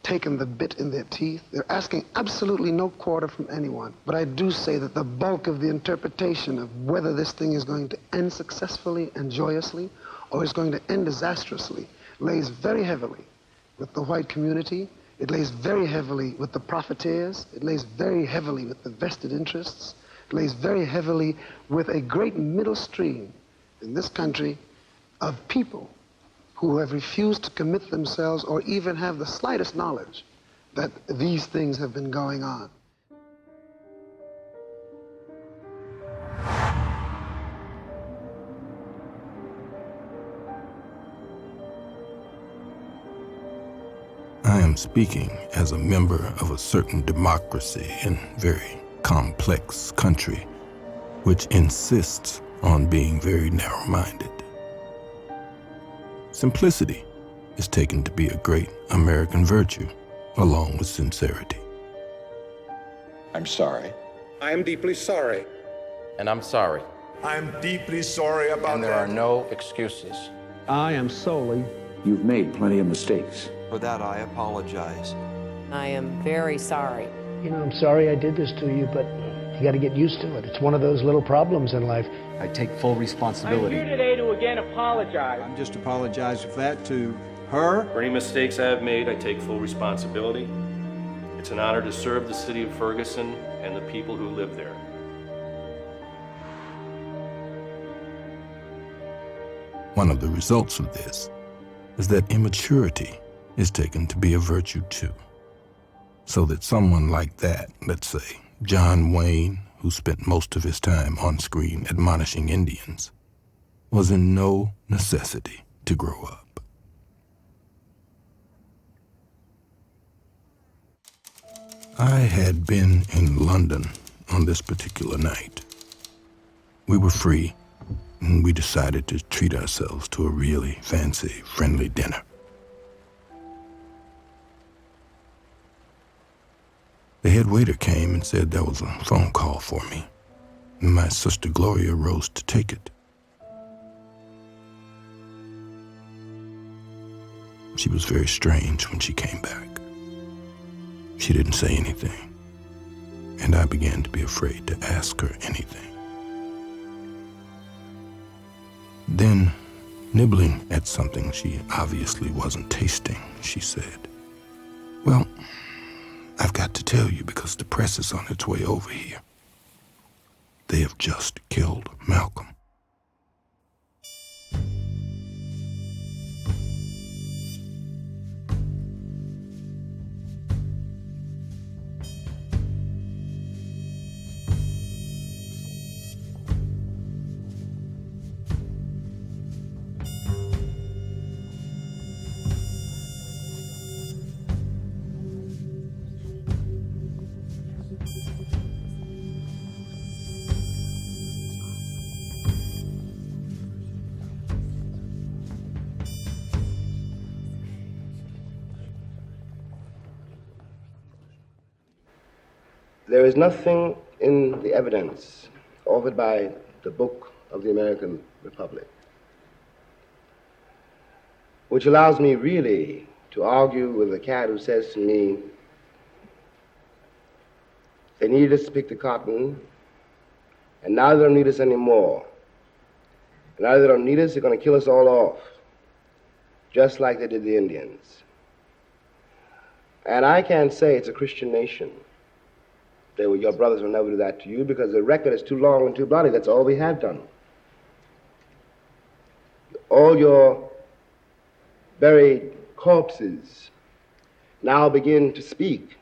taken the bit in their teeth. They're asking absolutely no quarter from anyone. But I do say that the bulk of the interpretation of whether this thing is going to end successfully and joyously or is going to end disastrously lays very heavily with the white community. It lays very heavily with the profiteers. It lays very heavily with the vested interests. It lays very heavily with a great middle stream in this country of people who have refused to commit themselves or even have the slightest knowledge that these things have been going on. I am speaking as a member of a certain democracy in very complex country which insists on being very narrow-minded. Simplicity is taken to be a great American virtue, along with sincerity. I'm sorry. I am deeply sorry. And I'm sorry. I'm deeply sorry about that. And there are no excuses. I am solely. You've made plenty of mistakes. For that, I apologize. I am very sorry. You know, I'm sorry I did this to you, but you got to get used to it. It's one of those little problems in life. I take full responsibility. I'm here today to again apologize. I'm just apologizing for that to her. For any mistakes I have made, I take full responsibility. It's an honor to serve the city of Ferguson and the people who live there. One of the results of this is that immaturity is taken to be a virtue too. So that someone like that, let's say John Wayne, who spent most of his time on screen admonishing Indians, was in no necessity to grow up. I had been in London on this particular night. We were free, and we decided to treat ourselves to a really fancy, friendly dinner. The head waiter came and said there was a phone call for me, and my sister Gloria rose to take it. She was very strange when she came back. She didn't say anything, and I began to be afraid to ask her anything. Then, nibbling at something she obviously wasn't tasting, she said, "Well, I've got to tell you because the press is on its way over here. They have just killed Malcolm." There is nothing in the evidence offered by the book of the American Republic which allows me really to argue with the cat who says to me, they needed us to pick the cotton, and now they don't need us anymore. And now they don't need us, they're going to kill us all off, just like they did the Indians. And I can't say it's a Christian nation. Your brothers will never do that to you because the record is too long and too bloody. That's all we have done. All your buried corpses now begin to speak.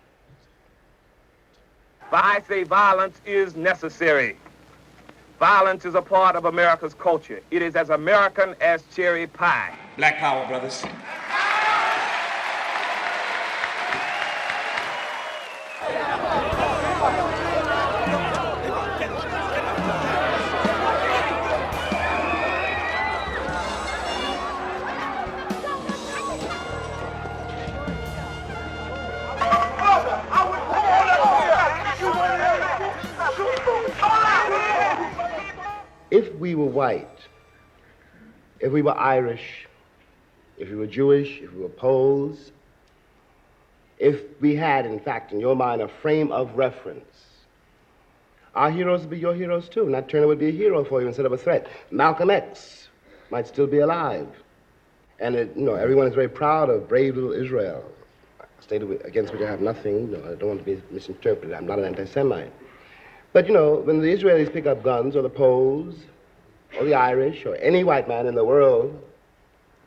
I say violence is necessary. Violence is a part of America's culture. It is as American as cherry pie. Black power, brothers. If we were white, if we were Irish, if we were Jewish, if we were Poles, if we had, in fact, in your mind, a frame of reference, our heroes would be your heroes too. Nat Turner would be a hero for you instead of a threat. Malcolm X might still be alive. And, everyone is very proud of brave little Israel, a state against which I have nothing. I don't want to be misinterpreted. I'm not an anti-Semite. But, when the Israelis pick up guns, or the Poles, or the Irish, or any white man in the world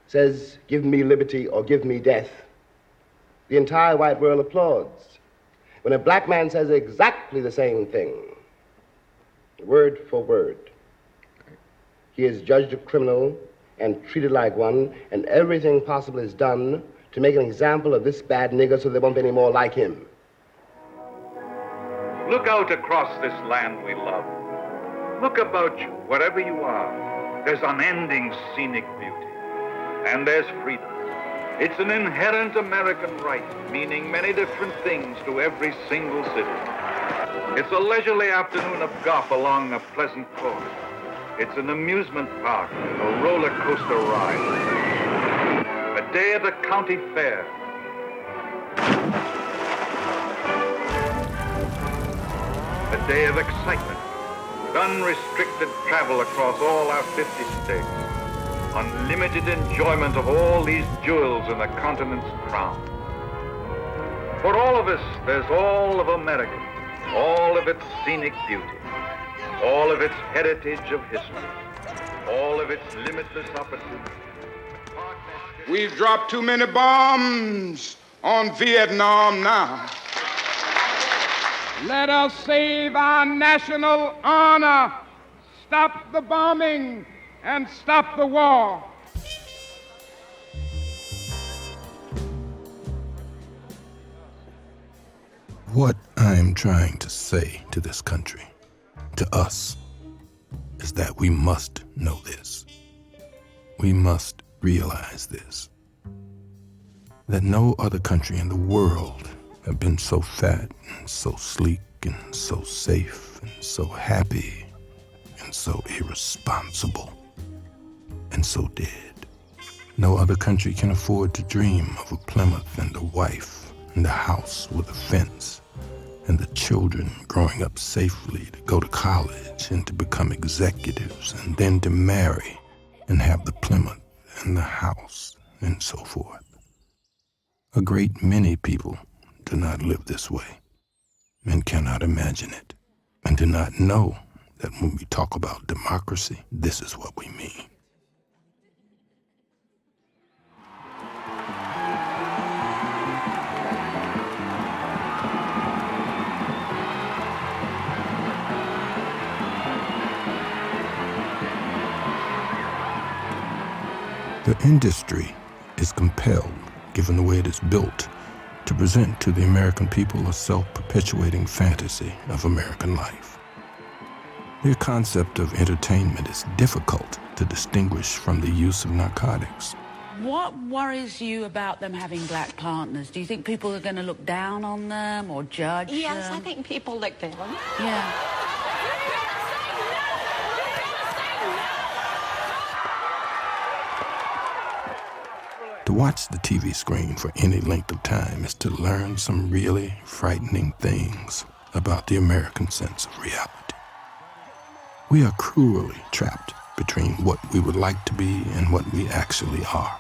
says, give me liberty or give me death, the entire white world applauds. When a black man says exactly the same thing, word for word, he is judged a criminal and treated like one, and everything possible is done to make an example of this bad nigger so there won't be any more like him. Look out across this land we love. Look about you, wherever you are. There's unending scenic beauty. And there's freedom. It's an inherent American right, meaning many different things to every single city. It's a leisurely afternoon of golf along a pleasant course. It's an amusement park, a roller coaster ride. A day at a county fair. A day of excitement, with unrestricted travel across all our 50 states. Unlimited enjoyment of all these jewels in the continent's crown. For all of us, there's all of America, all of its scenic beauty, all of its heritage of history, all of its limitless opportunity. We've dropped too many bombs on Vietnam now. Let us save our national honor, stop the bombing, and stop the war. What I'm trying to say to this country, to us, is that we must know this. We must realize this. That no other country in the world have been so fat and so sleek and so safe and so happy and so irresponsible and so dead. No other country can afford to dream of a Plymouth and a wife and a house with a fence and the children growing up safely to go to college and to become executives and then to marry and have the Plymouth and the house and so forth. A great many people do not live this way and cannot imagine it and do not know that when we talk about democracy, this is what we mean. The industry is compelled, given the way it is built, to present to the American people a self-perpetuating fantasy of American life. Their concept of entertainment is difficult to distinguish from the use of narcotics. What worries you about them having black partners? Do you think people are going to look down on them or judge them? Yes, I think people look down. Yeah. To watch the TV screen for any length of time is to learn some really frightening things about the American sense of reality. We are cruelly trapped between what we would like to be and what we actually are.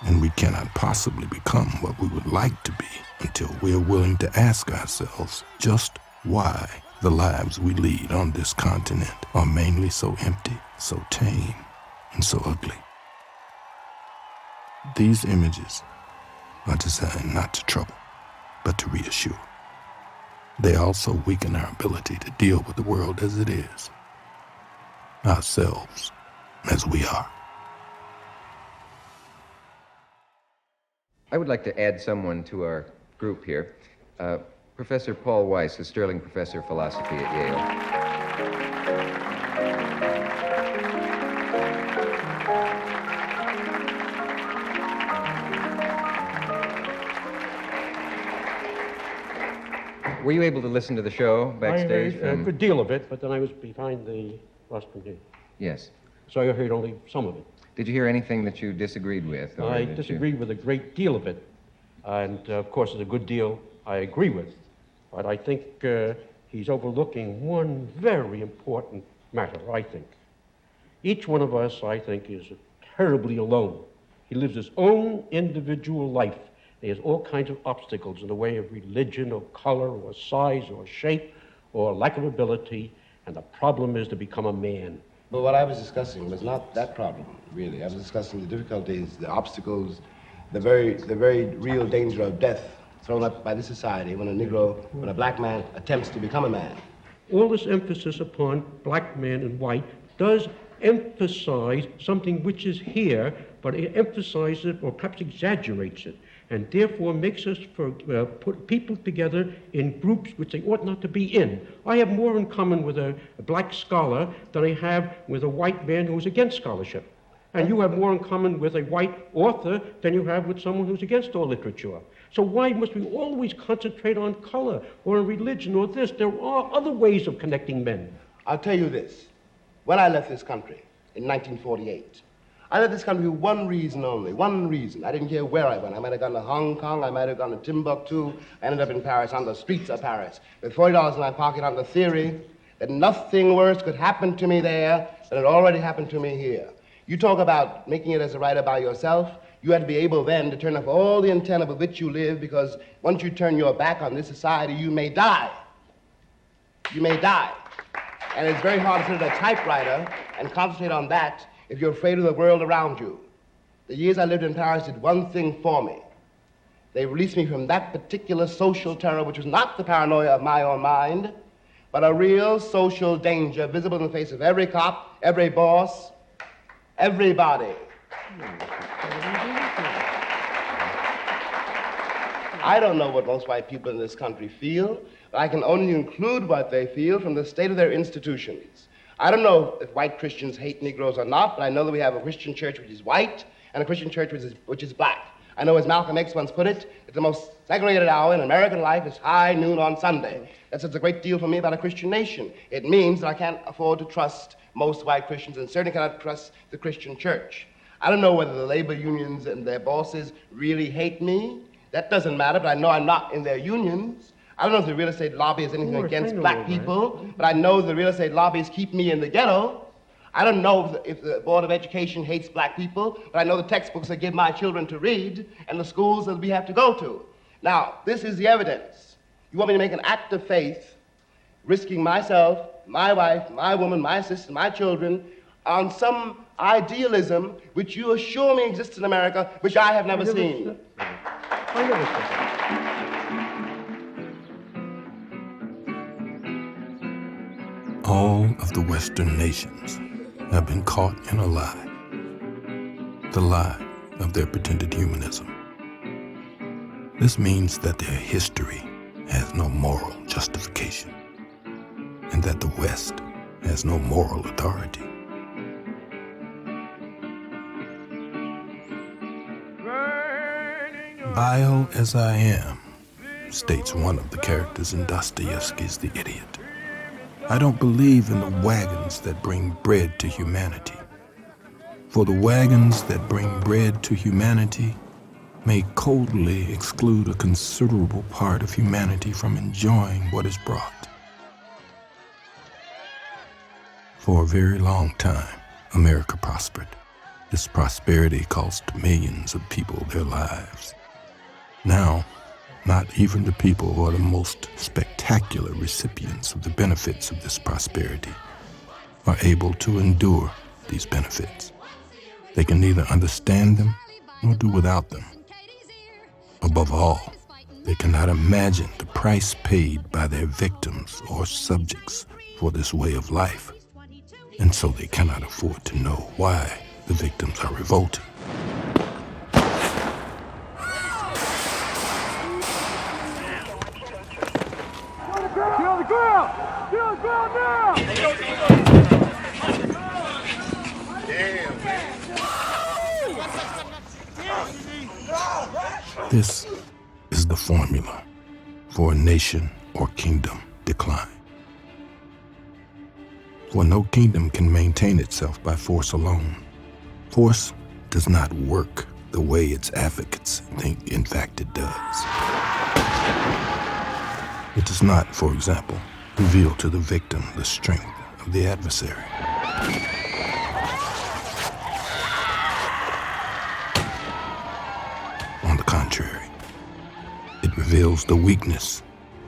And we cannot possibly become what we would like to be until we are willing to ask ourselves just why the lives we lead on this continent are mainly so empty, so tame, and so ugly. These images are designed not to trouble, but to reassure. They also weaken our ability to deal with the world as it is, ourselves as we are. I would like to add someone to our group here. Professor Paul Weiss, a Sterling Professor of Philosophy at Yale. Were you able to listen to the show backstage? I heard a good deal of it, but then I was behind the rostrum here. Yes. So I heard only some of it. Did you hear anything that you disagreed with? I disagreed with a great deal of it. And of course, there's a good deal I agree with. But I think he's overlooking one very important matter, I think. Each one of us, I think, is terribly alone. He lives his own individual life. He has all kinds of obstacles in the way of religion or color or size or shape or lack of ability, and the problem is to become a man. But what I was discussing was not that problem, really. I was discussing the difficulties, the obstacles, the very real danger of death thrown up by this society when a black man attempts to become a man. All this emphasis upon black man and white does emphasize something which is here, but it emphasizes it or perhaps exaggerates it, and therefore makes us put people together in groups which they ought not to be in. I have more in common with a black scholar than I have with a white man who's against scholarship. And you have more in common with a white author than you have with someone who's against all literature. So why must we always concentrate on color or on religion or this? There are other ways of connecting men. I'll tell you this. When I left this country in 1948, I left this country for one reason only, one reason. I didn't care where I went. I might have gone to Hong Kong, I might have gone to Timbuktu. I ended up in Paris, on the streets of Paris, with $40 in my pocket on the theory that nothing worse could happen to me there than had already happened to me here. You talk about making it as a writer by yourself. You have to be able then to turn off all the antenna with which you live, because once you turn your back on this society, you may die. You may die. And it's very hard to sit at a typewriter and concentrate on that if you're afraid of the world around you. The years I lived in Paris did one thing for me. They released me from that particular social terror, which was not the paranoia of my own mind, but a real social danger visible in the face of every cop, every boss, everybody. I don't know what most white people in this country feel, but I can only conclude what they feel from the state of their institutions. I don't know if white Christians hate Negroes or not, but I know that we have a Christian church which is white and a Christian church which is black. I know, as Malcolm X once put it, that the most segregated hour in American life is high noon on Sunday. That says a great deal for me about a Christian nation. It means that I can't afford to trust most white Christians and certainly cannot trust the Christian church. I don't know whether the labor unions and their bosses really hate me. That doesn't matter, but I know I'm not in their unions. I don't know if the real estate lobby is anything against black people, but I know the real estate lobbies keep me in the ghetto. I don't know if the Board of Education hates black people, but I know the textbooks they give my children to read and the schools that we have to go to. Now, this is the evidence. You want me to make an act of faith, risking myself, my wife, my woman, my sister, my children, on some idealism which you assure me exists in America, which I have never seen. All of the Western nations have been caught in a lie, the lie of their pretended humanism. This means that their history has no moral justification, and that the West has no moral authority. Vile as I am, states one of the characters in Dostoevsky's The Idiot, I don't believe in the wagons that bring bread to humanity. For the wagons that bring bread to humanity may coldly exclude a considerable part of humanity from enjoying what is brought. For a very long time, America prospered. This prosperity cost millions of people their lives. Now, not even the people who are the most spectacular recipients of the benefits of this prosperity are able to endure these benefits. They can neither understand them nor do without them. Above all, they cannot imagine the price paid by their victims or subjects for this way of life, and so they cannot afford to know why the victims are revolting. Kill the girl! Kill the girl now! This is the formula for a nation or kingdom decline. For no kingdom can maintain itself by force alone. Force does not work the way its advocates think, in fact, it does. It does not, for example, reveal to the victim the strength of the adversary. On the contrary, it reveals the weakness,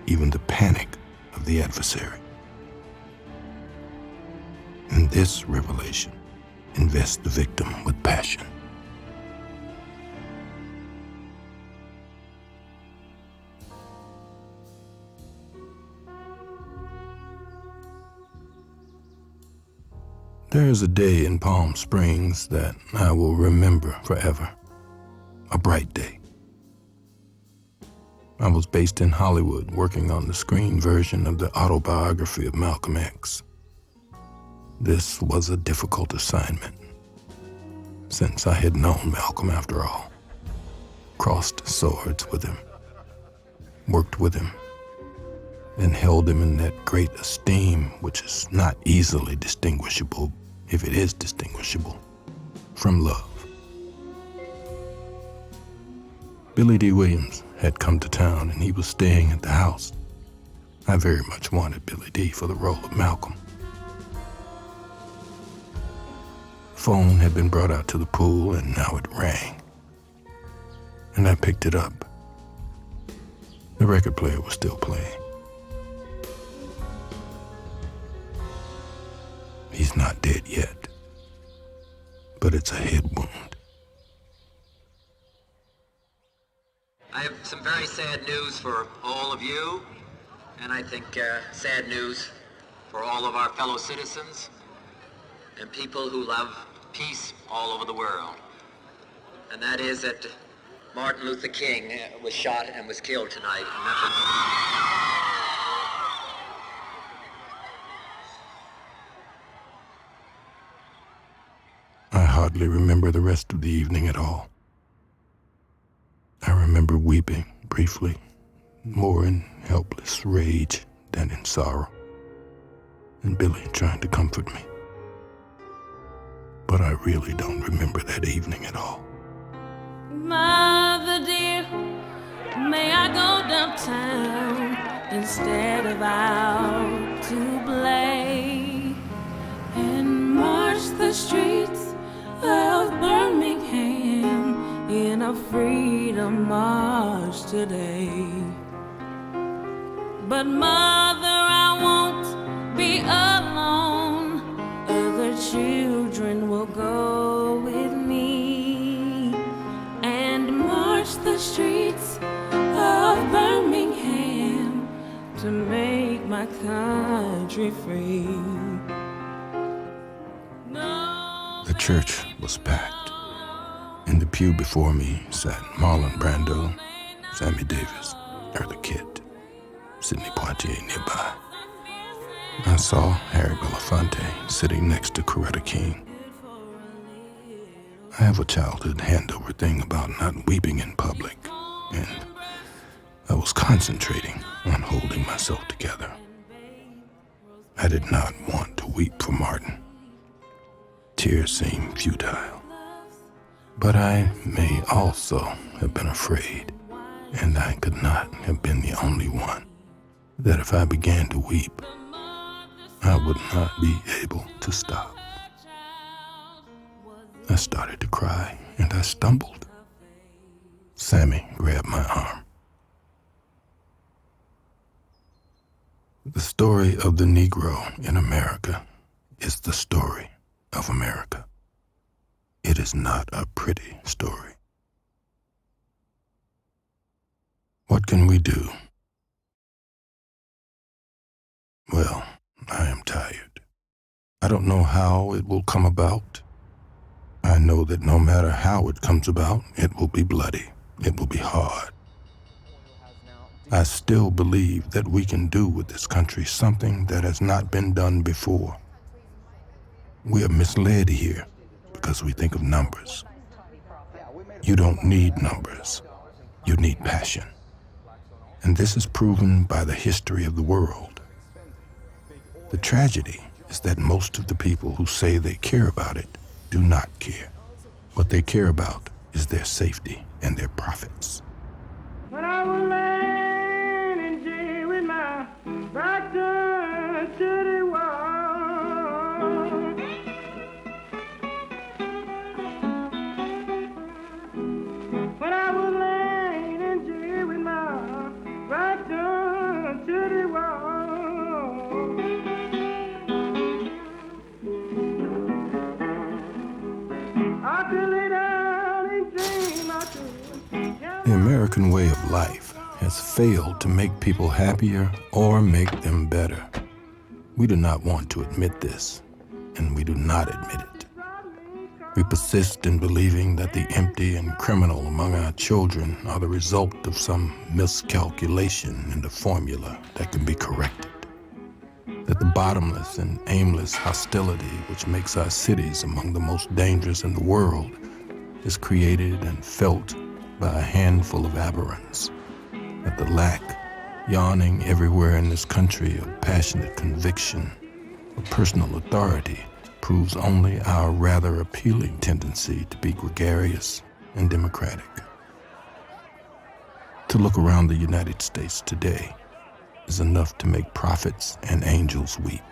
even the panic of the adversary. And this revelation invests the victim with passion. There is a day in Palm Springs that I will remember forever. A bright day. I was based in Hollywood working on the screen version of the autobiography of Malcolm X. This was a difficult assignment, since I had known Malcolm after all, crossed swords with him, worked with him, and held him in that great esteem which is not easily distinguishable, if it is distinguishable, from love. Billy D. Williams had come to town and he was staying at the house. I very much wanted Billy D. for the role of Malcolm. Phone had been brought out to the pool and now it rang. And I picked it up. The record player was still playing. He's not dead yet, but it's a head wound. I have some very sad news for all of you, and I think sad news for all of our fellow citizens and people who love peace all over the world. And that is that Martin Luther King was shot and was killed tonight in Memphis. I hardly remember the rest of the evening at all. I remember weeping briefly, more in helpless rage than in sorrow, and Billy trying to comfort me. But I really don't remember that evening at all. Mother dear, may I go downtown instead of out to play and march the streets of Birmingham in a freedom march today. But mother, I won't be alone. Other children will go with me and march the streets of Birmingham to make my country free. The church was packed. In the pew before me sat Marlon Brando, Sammy Davis, Eartha Kitt, Sidney Poitier nearby. I saw Harry Belafonte sitting next to Coretta King. I have a childhood handover thing about not weeping in public, and I was concentrating on holding myself together. I did not want to weep for Martin. Tears seemed futile. But I may also have been afraid, and I could not have been the only one, that if I began to weep, I would not be able to stop. I started to cry, and I stumbled. Sammy grabbed my arm. The story of the Negro in America is the story of America. It is not a pretty story. What can we do? Well, I am tired. I don't know how it will come about. I know that no matter how it comes about, it will be bloody. It will be hard. I still believe that we can do with this country something that has not been done before. We are misled here because we think of numbers. You don't need numbers. You need passion. And this is proven by the history of the world. The tragedy is that most of the people who say they care about it do not care. What they care about is their safety and their profits. When I was laying in jail with my back turned to the wall, when I was laying in jail with my back turned to the wall, I could lay down and dream. I could. The American way of life has failed to make people happier or make them better. We do not want to admit this, and we do not admit it. We persist in believing that the empty and criminal among our children are the result of some miscalculation in the formula that can be corrected. That the bottomless and aimless hostility which makes our cities among the most dangerous in the world is created and felt by a handful of aberrants. That the lack, yawning everywhere in this country, of passionate conviction, of personal authority, proves only our rather appealing tendency to be gregarious and democratic. To look around the United States today is enough to make prophets and angels weep.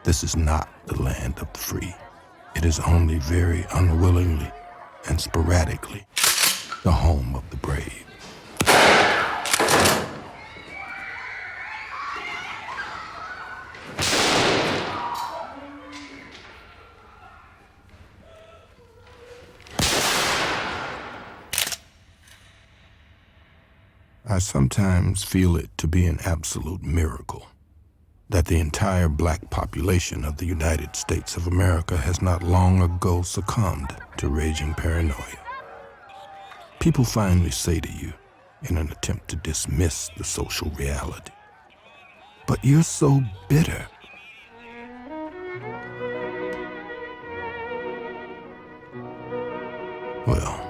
This is not the land of the free. It is only very unwillingly and sporadically the home of the brave. I sometimes feel it to be an absolute miracle that the entire black population of the United States of America has not long ago succumbed to raging paranoia. People finally say to you, in an attempt to dismiss the social reality, "But you're so bitter." Well,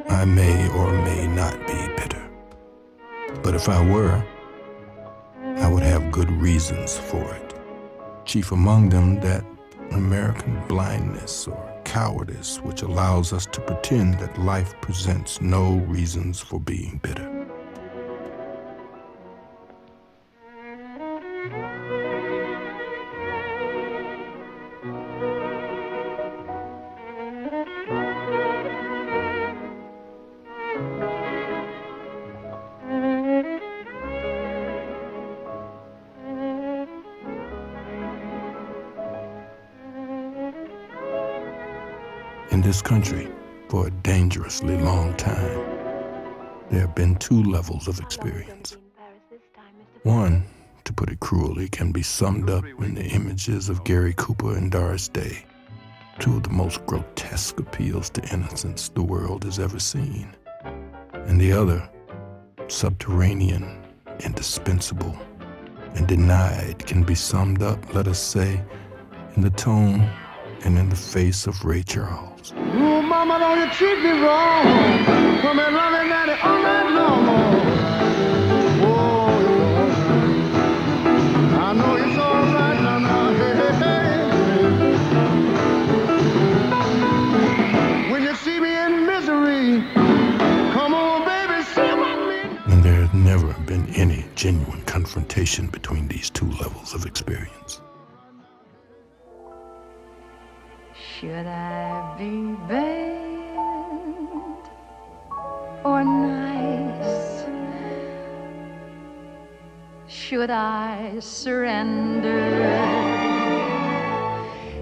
I may or may not be bitter. But if I were, I would have good reasons for it. Chief among them, that American blindness or cowardice which allows us to pretend that life presents no reasons for being bitter. In this country, for a dangerously long time, there have been two levels of experience. One, to put it cruelly, can be summed up in the images of Gary Cooper and Doris Day, two of the most grotesque appeals to innocence the world has ever seen. And the other, subterranean, indispensable, and denied, can be summed up, let us say, in the tone and in the face of Ray Charles. Ooh, mama, don't you treat me wrong. Come and love me, daddy, all night long. Oh, I know it's all right now. Hey, hey, hey. When you see me in misery, come on, baby, see what me. And there has never been any genuine confrontation between these two levels of experience. Should I be bad or nice? Should I surrender?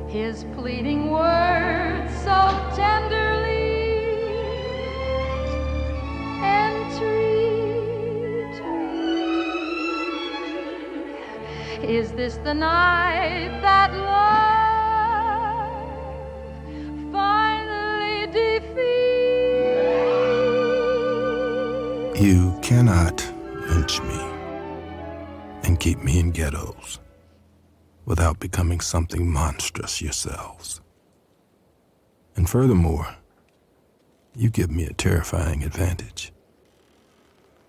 His pleading words so tenderly entreat me. Is this the night that love You cannot lynch me and keep me in ghettos without becoming something monstrous yourselves. And furthermore, you give me a terrifying advantage.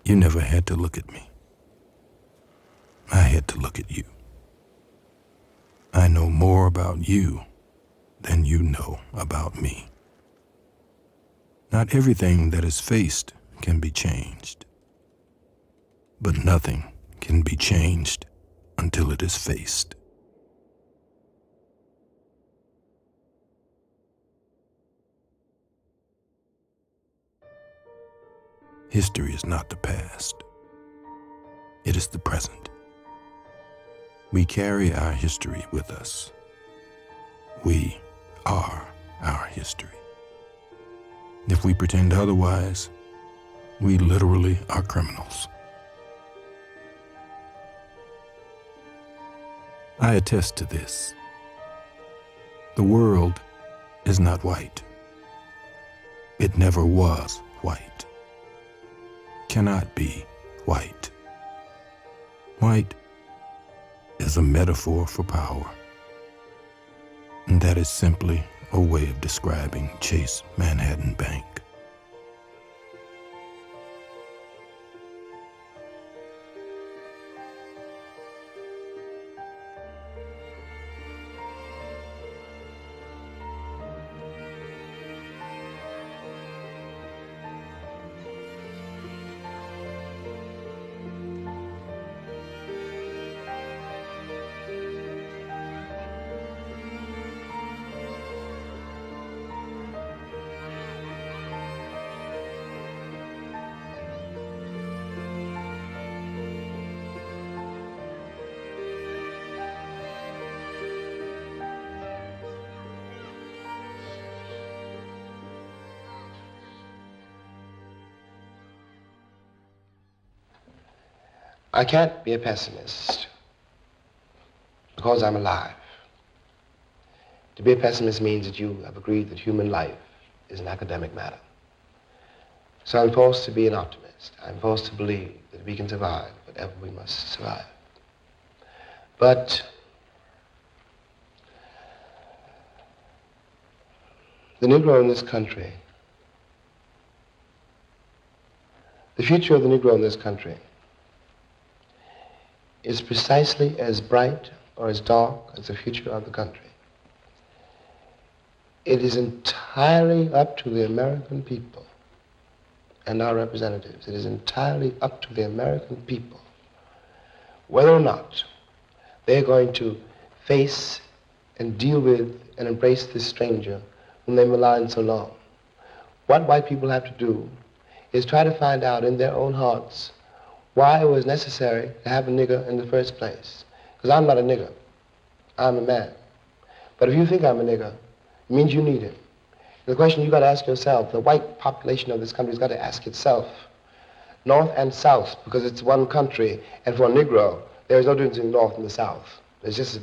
You never had to look at me. I had to look at you. I know more about you than you know about me. Not everything that is faced can be changed, but nothing can be changed until it is faced. History is not the past. It is the present. We carry our history with us. We are our history. If we pretend otherwise, we literally are criminals. I attest to this. The world is not white. It never was white. Cannot be white. White is a metaphor for power. And that is simply a way of describing Chase Manhattan Bank. I can't be a pessimist because I'm alive. To be a pessimist means that you have agreed that human life is an academic matter. So I'm forced to be an optimist. I'm forced to believe that we can survive whatever we must survive. But the Negro in this country, the future of the Negro in this country is precisely as bright or as dark as the future of the country. It is entirely up to the American people and our representatives. It is entirely up to the American people whether or not they're going to face and deal with and embrace this stranger whom they maligned so long. What white people have to do is try to find out in their own hearts why it was necessary to have a nigger in the first place. Because I'm not a nigger. I'm a man. But if you think I'm a nigger, it means you need him. The question you've got to ask yourself, the white population of this country has got to ask itself, north and south, because it's one country, and for a Negro, there is no difference in the north and the south. There's just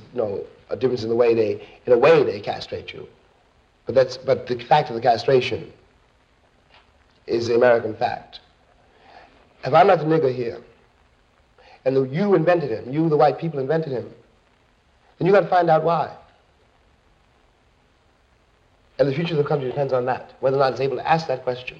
a difference in the way they castrate you. But the fact of the castration is the American fact. If I'm not the nigger here, and you invented him, you, the white people, invented him, then you got to find out why. And the future of the country depends on that, whether or not it's able to ask that question.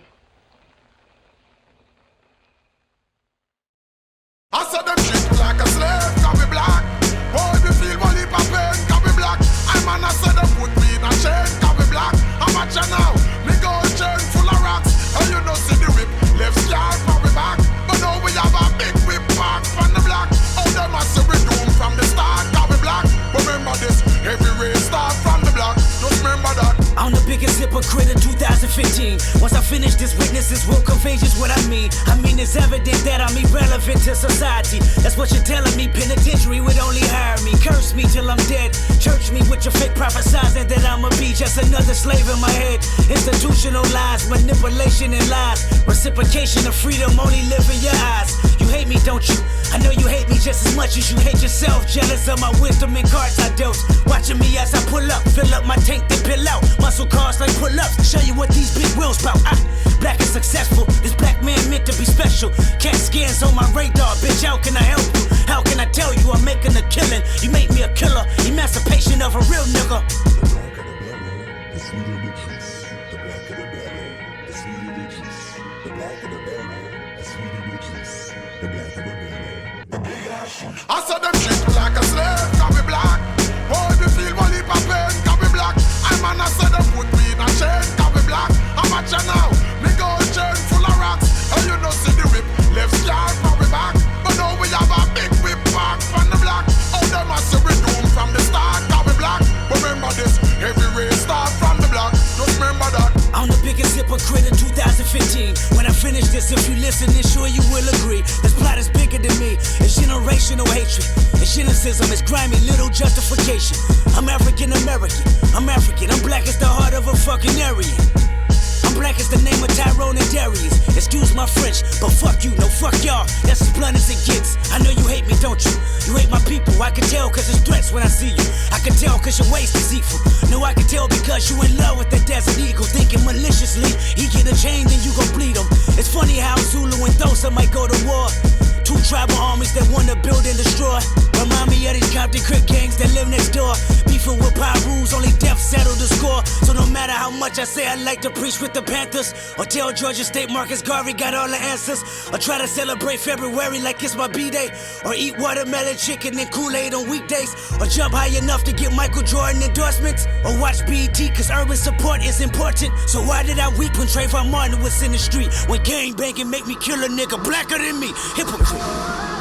I said them treat me like a slave, can be black. Boy, if you feel one heap of pain, can be black. I man, I said them put me in a chain, can be black. I'm at you now, me go chain full of rocks. And you know see the whip, left scar for me back. But now we have a big whip back from the black. Oh, them I say we doomed from the start, can be black. But remember this, every race start from the black. Just remember that. I'm the biggest hypocrite of 2015. Once I finish this, witnesses will convey just what I mean. It's evident that I'm irrelevant to society. That's what you're telling me. Penitentiary would only hire me. Curse me till I'm dead. Church me with your fake prophesizing that I'ma be just another slave in my head. Institutional lies, manipulation and lies. Reciprocation of freedom only live in your eyes. You hate me, don't you? I know you hate me just as much as you hate yourself. Jealous of my wisdom and cards I dealt. Watching me as I pull up, fill up my tank, then pill out. Muscle cars like pull-ups, show you what these big wheels bout. Black and successful, this black man meant to be special. Cat scans on my radar, bitch, how can I help you? How can I tell you I'm making a killing? You make me a killer, emancipation of a real nigga. The sweeter the juice, the blacker the berry. The sweeter the juice, the blacker the berry. The sweeter the juice, the blacker the berry. The big ass. I said them treat me like a slave, can be black. Boy, if you feel one heap of pain, can be black. I man, I said them put me in a chain, can be black. I'm at you now. hypocrite in 2015. When I finish this, if you listen, then sure you will agree. This plot is bigger than me. It's generational hatred. It's cynicism. It's grimy little justification. I'm African American. I'm African. I'm black as the heart of a fucking Aryan. I'm black as the name of Tyrone and Darius. Excuse my French, but fuck you, no fuck y'all. That's as blunt as it gets. I know you hate me, don't you? You hate my people, I can tell cause it's threats when I see you. I can tell cause your waist deceitful. No, I can tell because you in love with the desert eagle. Thinking maliciously, he get a chain then you gon' bleed him. It's funny how Zulu and Xhosa might go to war. Two tribal armies that wanna build and destroy. Remind me of these Compton Crip gangs that live next door. Beefing with Pyrus, only death settled the score. So no matter how much I say I like to preach with the Panthers, or tell Georgia State Marcus Garvey got all the answers, or try to celebrate February like it's my B-Day, or eat watermelon chicken and Kool-Aid on weekdays, or jump high enough to get Michael Jordan endorsements, or watch BET cause urban support is important. So why did I weep when Trayvon Martin was in the street? When gang banging make me kill a nigga blacker than me? Hypocrite.